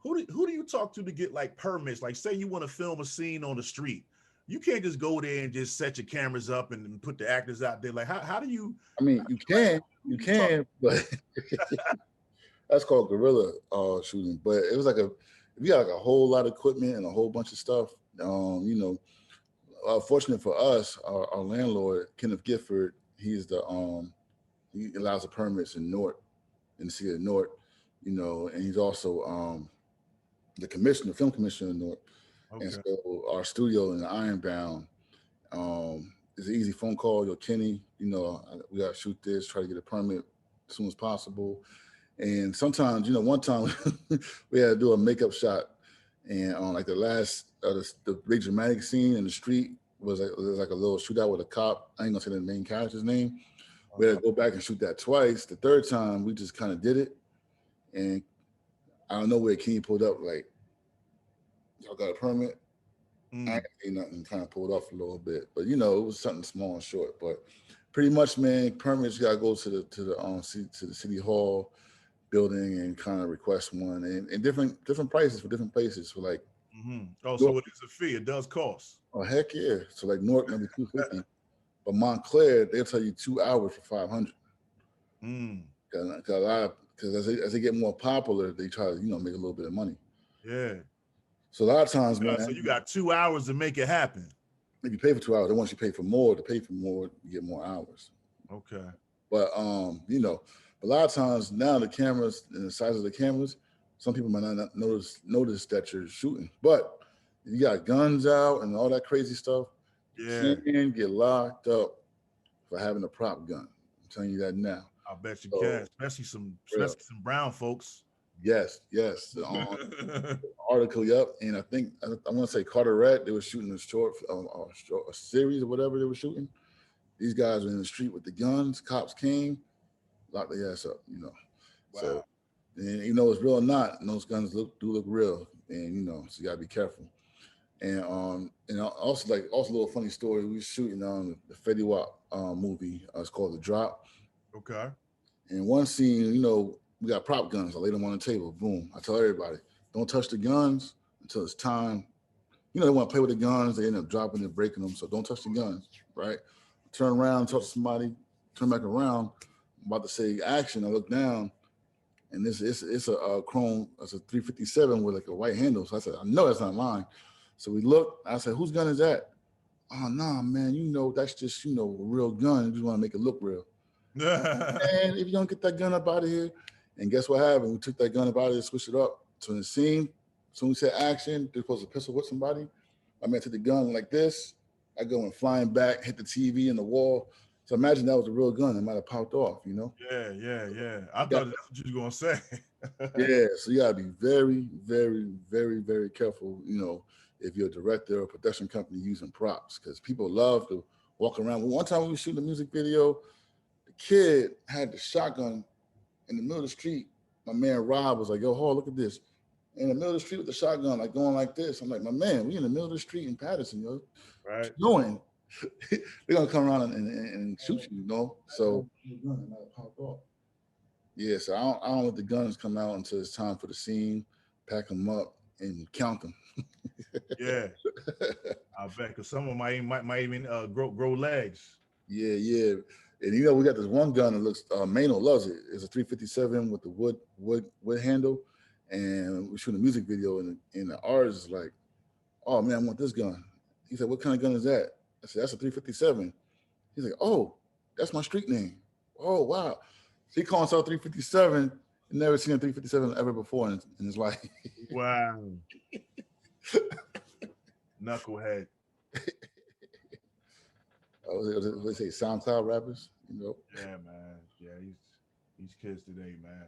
who do you talk to get like permits? Like, say you want to film a scene on the street, you can't just go there and just set your cameras up and put the actors out there. Like, how do you I mean, like you who you talk? can, but that's called guerrilla shooting. But it was like if you got like a whole lot of equipment and a whole bunch of stuff, fortunate for us, our landlord Kenneth Gifford, he's he allows the permits in North, in the city of North, you know, and he's also the commissioner, film commissioner in North. And Okay. so our studio in Ironbound is an easy phone call. Yo, Kenny, you know, we got to shoot this, try to get a permit as soon as possible. And sometimes, you know, one time we had to do a makeup shot, and on like the last, the big dramatic scene in the street was like a little shootout with a cop. I ain't gonna say the main character's name. We had to go back and shoot that twice. The third time, we just kind of did it, and I don't know where Kenny pulled up. Like, y'all got a permit? I ain't say nothing. Kind of pulled off a little bit, but you know, it was something small and short. But pretty much, man, permits, you gotta go to the city hall building and kind of request one, and different prices for different places. For like, Oh, so Newark, it is a fee. It does cost. oh heck yeah! So like Newark maybe 250, but Montclair they'll tell you 2 hours for 500. Mm. Because as they get more popular, they try to make a little bit of money. Yeah. So a lot of times, man, So you got 2 hours to make it happen. if you pay for 2 hours, they want you to pay for more. To pay for more, you get more hours. Okay. But a lot of times now the cameras and the size of the cameras, some people might not notice that you're shooting. But if you got guns out and all that crazy stuff, Yeah. you can get locked up for having a prop gun. I'm telling you that now. I bet you So, can, especially real. some brown folks. Yes. Article, yep. And I want to say Carteret, they were shooting a series or whatever they were shooting. These guys were in the street with the guns. Cops came, locked their ass up. Wow. So, and it's real or not. And those guns do look real, and so you gotta be careful. And also a little funny story. We were shooting on the Fetty Wap movie. It's called The Drop. Okay. And one scene, we got prop guns. I lay them on the table. Boom. I tell everybody, don't touch the guns until it's time. They want to play with the guns. They end up dropping and breaking them. So don't touch the guns, right? Turn around, talk to somebody, turn back around. I'm about to say action. I look down, and it's a chrome, it's a 357 with like a white handle. So I said, I know that's not mine. So we look. I said, whose gun is that? Oh, nah, man. That's just, a real gun. You just want to make it look real. And if you don't get that gun up out of here, and guess what happened? We took that gun up out of here, switched it up to the scene. So we said action, they're supposed to pistol whip somebody. I took the gun like this. I go and flying back, hit the TV and the wall. So imagine that was a real gun. It might have popped off, Yeah. I thought that's what you were gonna say. Yeah, so you gotta be very, very, very, very careful, if you're a director or a production company using props, because people love to walk around. One time we were shooting a music video, the kid had the shotgun in the middle of the street. My man Rob was like, yo, Hall, look at this. In the middle of the street with the shotgun, like going like this. I'm like, my man, we in the middle of the street in Patterson, yo. Right. Knowing they're gonna come around and shoot you, So yeah, so I don't let the guns come out until it's time for the scene, pack them up and count them. Yeah. I bet because someone might even grow legs. Yeah. And we got this one gun that looks Mano loves it. It's a 357 with the wood handle. And we shooting a music video and the artist is like, oh man, I want this gun. He said, what kind of gun is that? I said, that's a 357. He's like, oh, that's my street name. Oh, wow. So he calling himself 357. He never seen a 357 ever before in his life. Wow. Knucklehead. What they say, SoundCloud rappers, Yeah, man. Yeah, these kids today, man.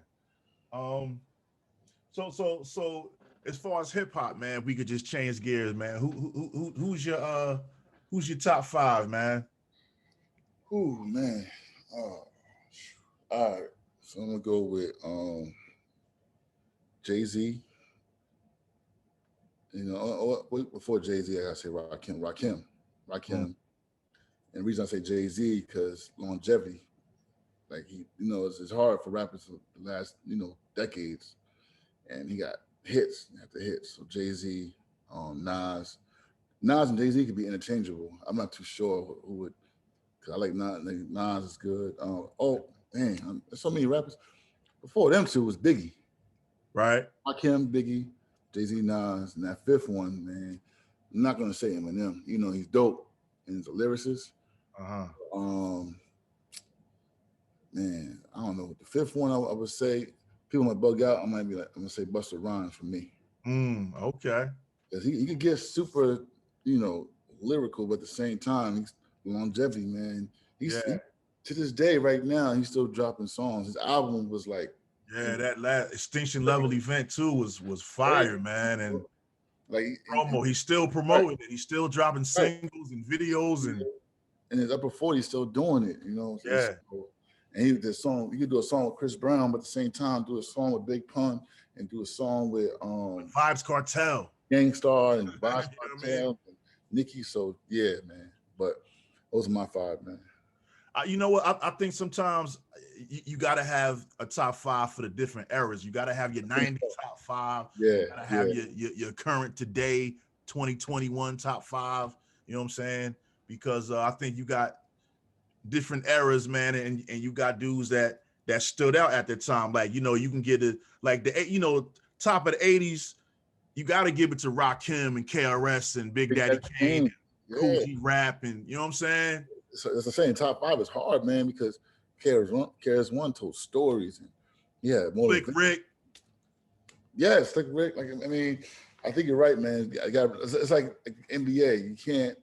So as far as hip hop, man, we could just change gears, man. Who's your top five, man? Ooh, man. All right. So I'm gonna go with Jay-Z. Before Jay-Z, I gotta say Rakim. And the reason I say Jay-Z because longevity. Like it's hard for rappers for the last, decades. And he got hits after hits. So Jay-Z, Nas. Nas and Jay-Z could be interchangeable. I'm not too sure who would, because I like Nas. Nas is good. There's so many rappers. Before them two was Biggie. Right. Rakim, Biggie, Jay-Z, Nas, and that fifth one, man, I'm not gonna say Eminem. He's dope and he's a lyricist. Uh-huh. man, I don't know. The fifth one, I would say, people might bug out. I might be like, I'm gonna say Busta Rhymes for me, Okay. because he could get super, you know, lyrical, but at the same time, he's longevity, man. Yeah. To this day, right now, he's still dropping songs. His album was like, Yeah, that last Extinction Level event too was fire, man. And like promo, he's still right, promoting it. He's still dropping right. singles and videos and In his upper 40s, still doing it, you know. yeah. And he did song. You could do a song with Chris Brown, but at the same time, do a song with Big Pun and do a song with Vibes Cartel. Gangstar and You Boss know what I Cartel mean? and Nicki. So yeah, man. But those are my five, man. You know what? I think sometimes you got to have a top five for the different eras. You got to have your 90s top five. Yeah, You got to have your current today 2021 top five. You know what I'm saying? Because I think you got different eras, man, and you got dudes that stood out at the time. Like, you know, you can get it like top of the 80s. You got to give it to Rakim and KRS and Big Daddy Kane, and Cool G Rap, and you know what I'm saying? So as I say, top five is hard, man, because KRS One told stories and more Slick Rick. Yeah, Slick Rick. Like, I mean, I think you're right, man. It's like NBA. You can't.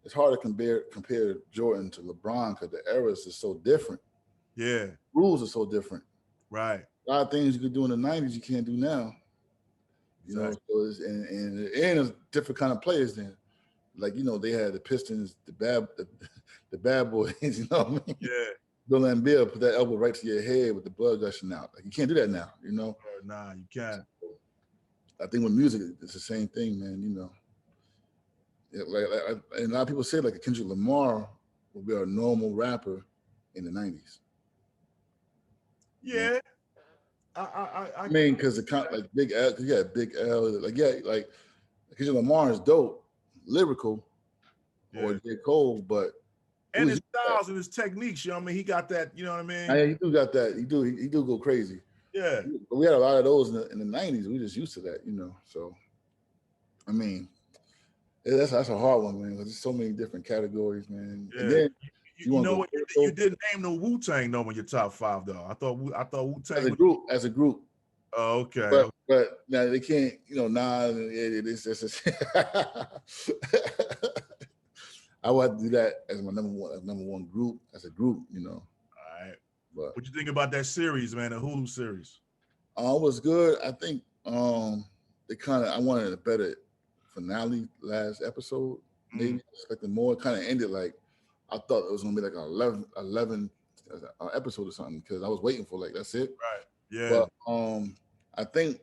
It's hard to compare Jordan to LeBron because the eras is so different. Yeah, rules are so different. Right. A lot of things you could do in the '90s you can't do now. You know, so and it's different kind of players then. Like, you know, they had the Pistons, the bad boys. You know what I mean? Yeah. Bill Laimbeer put that elbow right to your head with the blood gushing out. Like, you can't do that now. You know? Nah, you can't. I think with music, it's the same thing, man. You know, and a lot of people say like Kendrick Lamar will be a normal rapper in the '90s. Yeah. I mean, because like Big L, because you got Big L, like Kendrick Lamar is dope, lyrical, or J. Cole, but and his styles and his techniques, you know what I mean? He got that, you know what I mean? Yeah, he do got that. He do go crazy. Yeah. But we had a lot of those in the '90s. We just used to that, you know. So, I mean, that's a hard one, man. Because there's so many different categories, man. Yeah. And then you know what? You didn't name no Wu-Tang though in your top five though. I thought Wu-Tang as a group. Oh, okay. But now they can't, you know, it's I would have to do that as my number one group, as a group, you know. All right. But what you think about that series, man, the Hulu series? It was good. I think I wanted a better finale last episode. Maybe expecting more. It kind of ended like I thought it was gonna be like an 11 episode or something, because I was waiting for like that's it. Right. Yeah. But I think,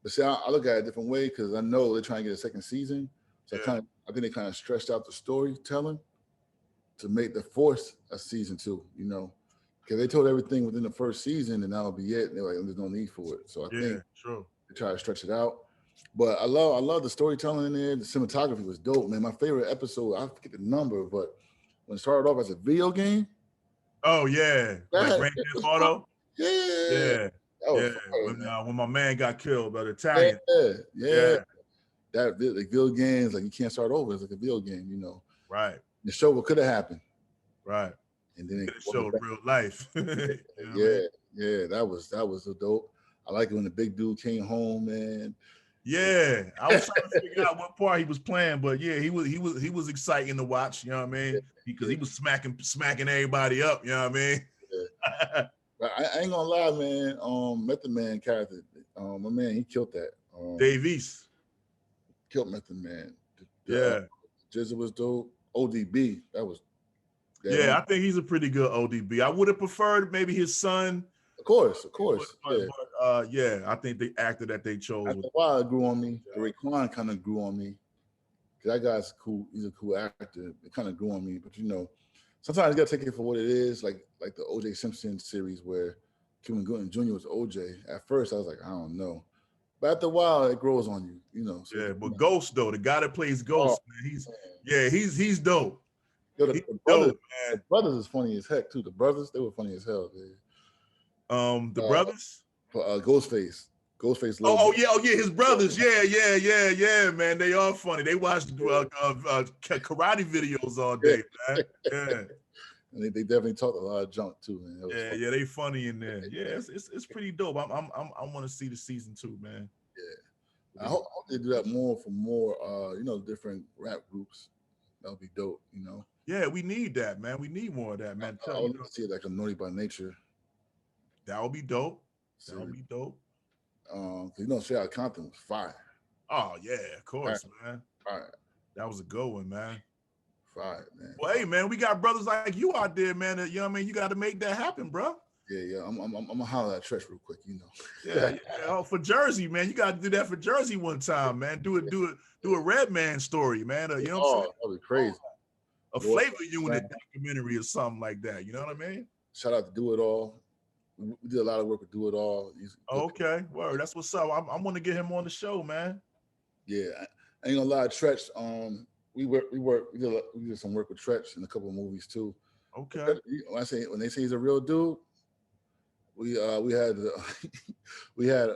but see, I look at it a different way because I know they're trying to get a second season. So I think they kind of stretched out the storytelling to make the fourth a season 2, you know, because they told everything within the first season and that'll be it. And they're like, there's no need for it. So I think they try to stretch it out. But I love the storytelling in there. The cinematography was dope, man. My favorite episode, I forget the number, but when it started off as a video game. Oh yeah, like Grand Theft Auto. Yeah. When my man got killed by the Italian. Yeah. That the video games, like you can't start over. It's like a video game, you know. Right. The show what could have happened. Right. And then it showed real life. You know yeah. That was so dope. I like it when the big dude came home, man. Yeah, I was trying to figure out what part he was playing, but yeah, he was exciting to watch. You know what I mean? Because he was smacking everybody up. You know what I mean? Yeah. But I ain't gonna lie, man. Method Man character, my man, he killed that. Davies killed Method Man. Jizzle was dope. ODB, that was. I think he's a pretty good ODB. I would have preferred maybe his son. Of course. But, I think the actor that they chose. After a while, it grew on me. Raekwon kind of grew on me. That guy's cool. He's a cool actor. It kind of grew on me. But, you know, sometimes you got to take it for what it is, like the O.J. Simpson series where Cuban Gooding Jr. was O.J. At first, I was like, I don't know. But after a while, it grows on you, you know. So, but Ghost, though, the guy that plays Ghost, man, he's dope. Yo, the brothers is funny as heck, too. The brothers, they were funny as hell, man. The brothers? Ghostface. Oh yeah, his brothers. Yeah, man. They are funny. They watch karate videos all day, man. Yeah. and they definitely talked a lot of junk too, man. That was Yeah, fun. yeah, they funny in there. Yeah, it's pretty dope. I want to see the season 2, man. Yeah, I hope they do that more for more, different rap groups. That would be dope. Yeah, we need that, man. We need more of that, I, man. I would love to see it like a Naughty by Nature That would be dope. That would series. be dope. 'Cause Straight Outta Compton was fire, Oh yeah, of fire, course, man. fire, That was a good one, man. fire, man, Well, fire. hey, man, we got brothers like you out there, man. That, you know what I mean? You got to make that happen, bro. Yeah, yeah. I'm gonna holler at Tresh real quick. Yeah, yeah. Oh, for Jersey, man, you got to do that for Jersey one time, man. Do a Red Man story, man. You know what I'm saying? Oh, that'd be crazy. A Lord, flavor unit documentary or something like that. You know what I mean? shout out to Do It All. We did a lot of work with Do It All. Okay, word. That's what's up. I'm gonna get him on the show, man. Yeah, I ain't gonna lie, Tretch. We did some work with Tretch in a couple of movies too. Okay. When they say he's a real dude, we had we had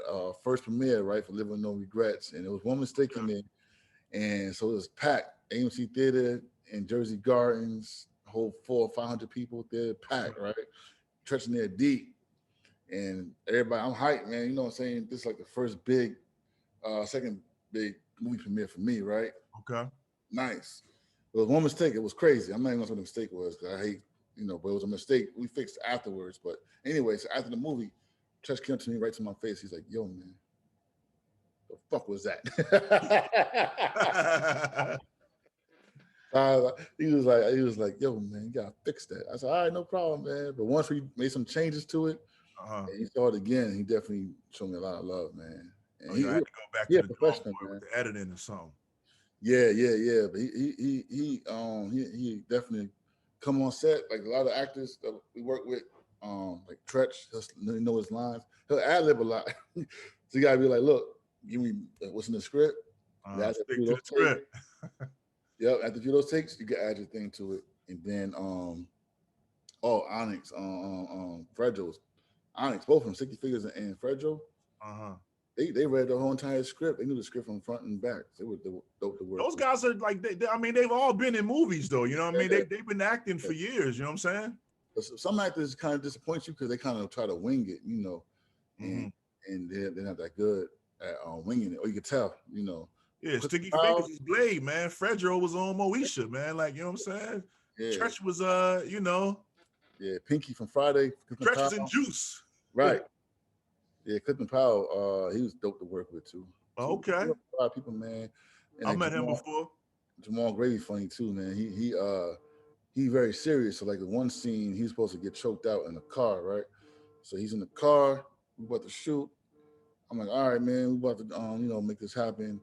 first premiere right for Living with No Regrets, and it was one mistake in there, and so it was packed. AMC Theater in Jersey Gardens, whole 400 or 500 people there, packed right. Tretch in there deep, and everybody, I'm hyped, man. You know what I'm saying? This is like the first big, second big movie premiere for me, right? Okay. Nice. It was one mistake. It was crazy. I'm not even gonna say what the mistake was because I hate, but it was a mistake. We fixed it afterwards. But anyway, so after the movie, Tresh came to me right to my face. He's like, "Yo, man, the fuck was that?" He was like, "Yo, man, you gotta fix that." I said, "All right, no problem, man." But once we made some changes to it, and he saw it again, he definitely showed me a lot of love, man. And you had to go back he to a the drawing professional, board man. with the editing or something. Yeah, yeah, yeah. But he definitely come on set like a lot of actors that we work with, like Tretch, he'll know his lines. He'll ad lib a lot. So you gotta be like, look, give me what's in the script. Stick to the script. Yep, after a few of those takes, you can add your thing to it, and then Onyx, Fredro's Onyx, both of them, 60 Figures and Fredro. They read the whole entire script. They knew the script from front and back. They were dope to work. Those guys are like, they've all been in movies though. You know what I mean? They've been acting for years. You know what I'm saying? Some actors kind of disappoint you because they kind of try to wing it, and they're not that good at winging it. Or you can tell, Yeah, Sticky Fingers is Blade, man. Fredro was on Moesha, man. Like, you know what I'm saying? Yeah. Tretch was, Yeah, Pinky from Friday. Tretch was in Juice. Right. Yeah, Clifton Powell, he was dope to work with too. Okay. A lot of people, man. And I met him before. Jamal Gravy funny too, man. He very serious. So like the one scene, he's supposed to get choked out in the car, right? So he's in the car, we about to shoot. I'm like, all right, man, we about to make this happen.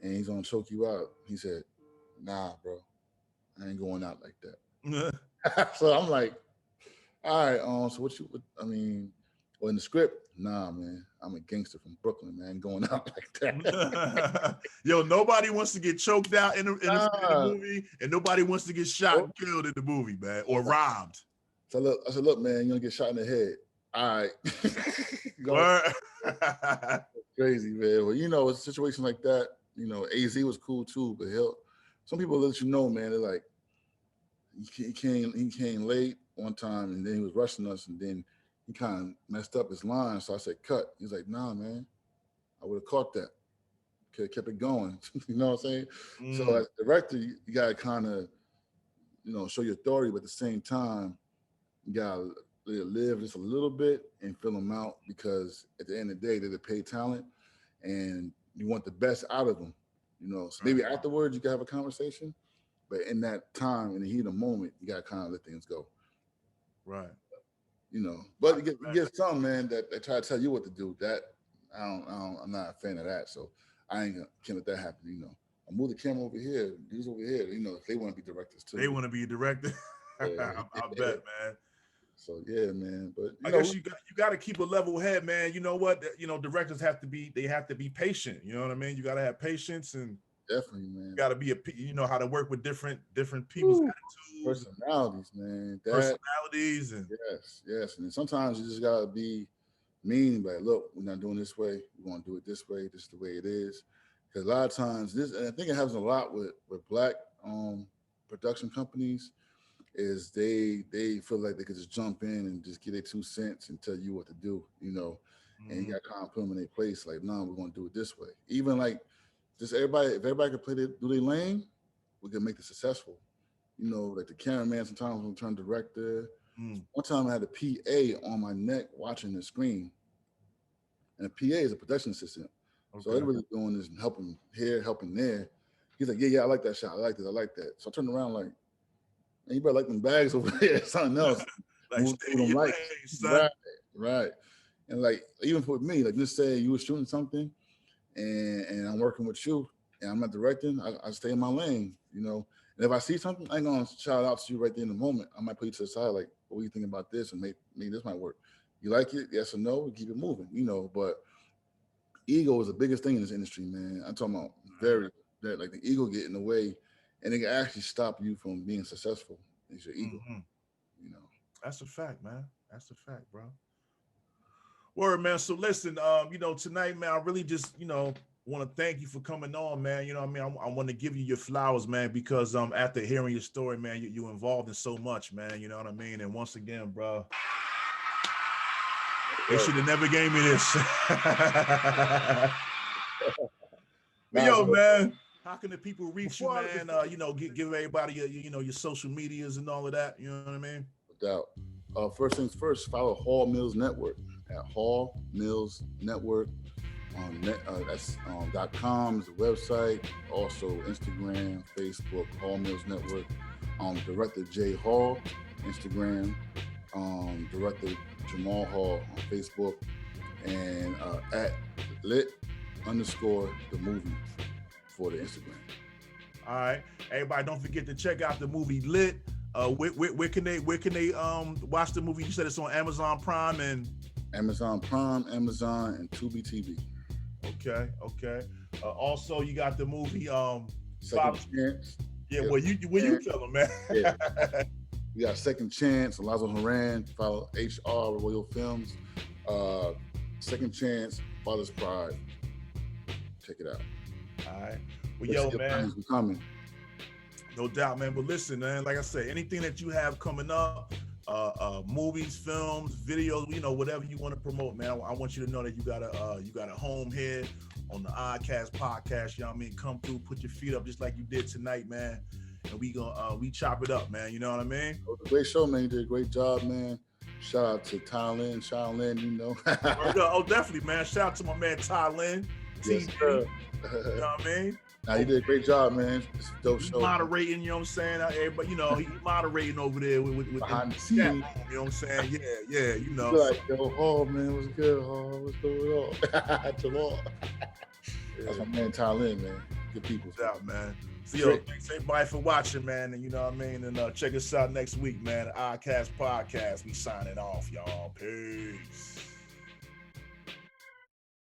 And he's gonna choke you out. He said, nah, bro, I ain't going out like that. So I'm like, all right, so well, in the script, nah, man, I'm a gangster from Brooklyn, man, going out like that. Yo, nobody wants to get choked out in the movie, and nobody wants to get shot and killed in the movie, man, or robbed. So I said, look, man, you're gonna get shot in the head. All right. Crazy, man. Well, a situation like that, AZ was cool too, but some people let you know, man, they're like, he came late one time and then he was rushing us and then he kind of messed up his line. So I said, cut. He's like, nah, man, I would have caught that. Could have kept it going. You know what I'm saying? So as a director, you got to kind of, show your authority, but at the same time, you got to live just a little bit and fill them out because at the end of the day, they're the paid talent and you want the best out of them. So maybe afterwards you can have a conversation, but in that time, in the heat of the moment, you got to kind of let things go. Right. But you get some, man, that they try to tell you what to do. That I'm not a fan of that. So I can't let that happen. I move the camera over here, dudes over here. They want to be directors too. They want to be a director. I bet, man. So yeah, man. But I guess you got to keep a level head, man. You know what? Directors have to be patient. You know what I mean? You got to have patience and definitely, man. You got to be how to work with different people's attitudes, personalities, man. Personalities and yes. And sometimes you just gotta be mean, like, look, we're not doing this way. We want to do it this way. This is the way it is. Because a lot of times, and I think it happens a lot with black production companies, is they feel like they could just jump in and just get their 2 cents and tell you what to do, and you got to kind of put them in their place. Like, no, we're gonna do it this way. Even like just everybody, if everybody could do their lane, we can make it successful. Like the cameraman sometimes will turn director. One time I had a PA on my neck watching the screen, and a PA is a production assistant. Okay. So everybody's doing is helping here, helping there. He's like, yeah, I like that shot. I like this. I like that. So I turned around like, man, you better like them bags over there, something else. Like, stay right, son. Right. And like, even for me, like just say you were shooting something and I'm working with you and I'm not directing, I stay in my lane, And if I see something, I ain't gonna shout out to you right there in the moment. I might put you to the side, like, what do you think about this? And maybe this might work. You like it? Yes or no? Keep it moving, But ego is the biggest thing in this industry, man. I'm talking about like the ego get in the way, and it can actually stop you from being successful. It's your ego, That's a fact, man. That's a fact, bro. Word, man. So listen, tonight, man, I really just, want to thank you for coming on, man. I want to give you your flowers, man, because after hearing your story, man, you involved in so much, man. You know what I mean? And once again, bro, they should have never gave me this. But yo, man, how can the people reach you, man? Give everybody your social medias and all of that. You know what I mean? No doubt. First things first, follow Hall Mills Network at Hall Mills Network. That's .com is the website. Also Instagram, Facebook, Hall Mills Network. Director J Hall, Instagram. Director Jamal Hall on Facebook, and at lit_the movie for the Instagram. All right, everybody, don't forget to check out the movie Lit. Where can they watch the movie? You said it's on Amazon Prime and Amazon, and Tubi TV. Okay. Also, you got the movie Second Chance. Yeah, well, you tell them, man. Yeah. We got Second Chance, Lazo Haran, follow HR Royal Films. Second Chance, Father's Pride. Check it out. All right. Well, yo, man. We're coming. No doubt, man. But listen, man, like I said, anything that you have coming up, movies, films, videos, whatever you want to promote, man, I want you to know that you got a home here on the Oddcast podcast. You know what I mean? Come through, put your feet up just like you did tonight, man. And we chop it up, man. You know what I mean? It was a great show, man. You did a great job, man. Shout out to Shaolin, Oh, definitely, man. Shout out to my man Shaolin. Yes, sir. You know what I mean? Nah, you did a great job, man. It's a dope show. Moderating, you know what I'm saying? Everybody, he's moderating over there with behind the scenes. scenes. You know what I'm saying? Yeah, Like, yo, Hall, man, what's good, Hall? What's going on? Jamal. That's my man Shaolin, man. Good people. Out, man. So, yo, thanks everybody for watching, man. And you know what I mean? And check us out next week, man. Oddcast Podcast. We signing off, y'all. Peace.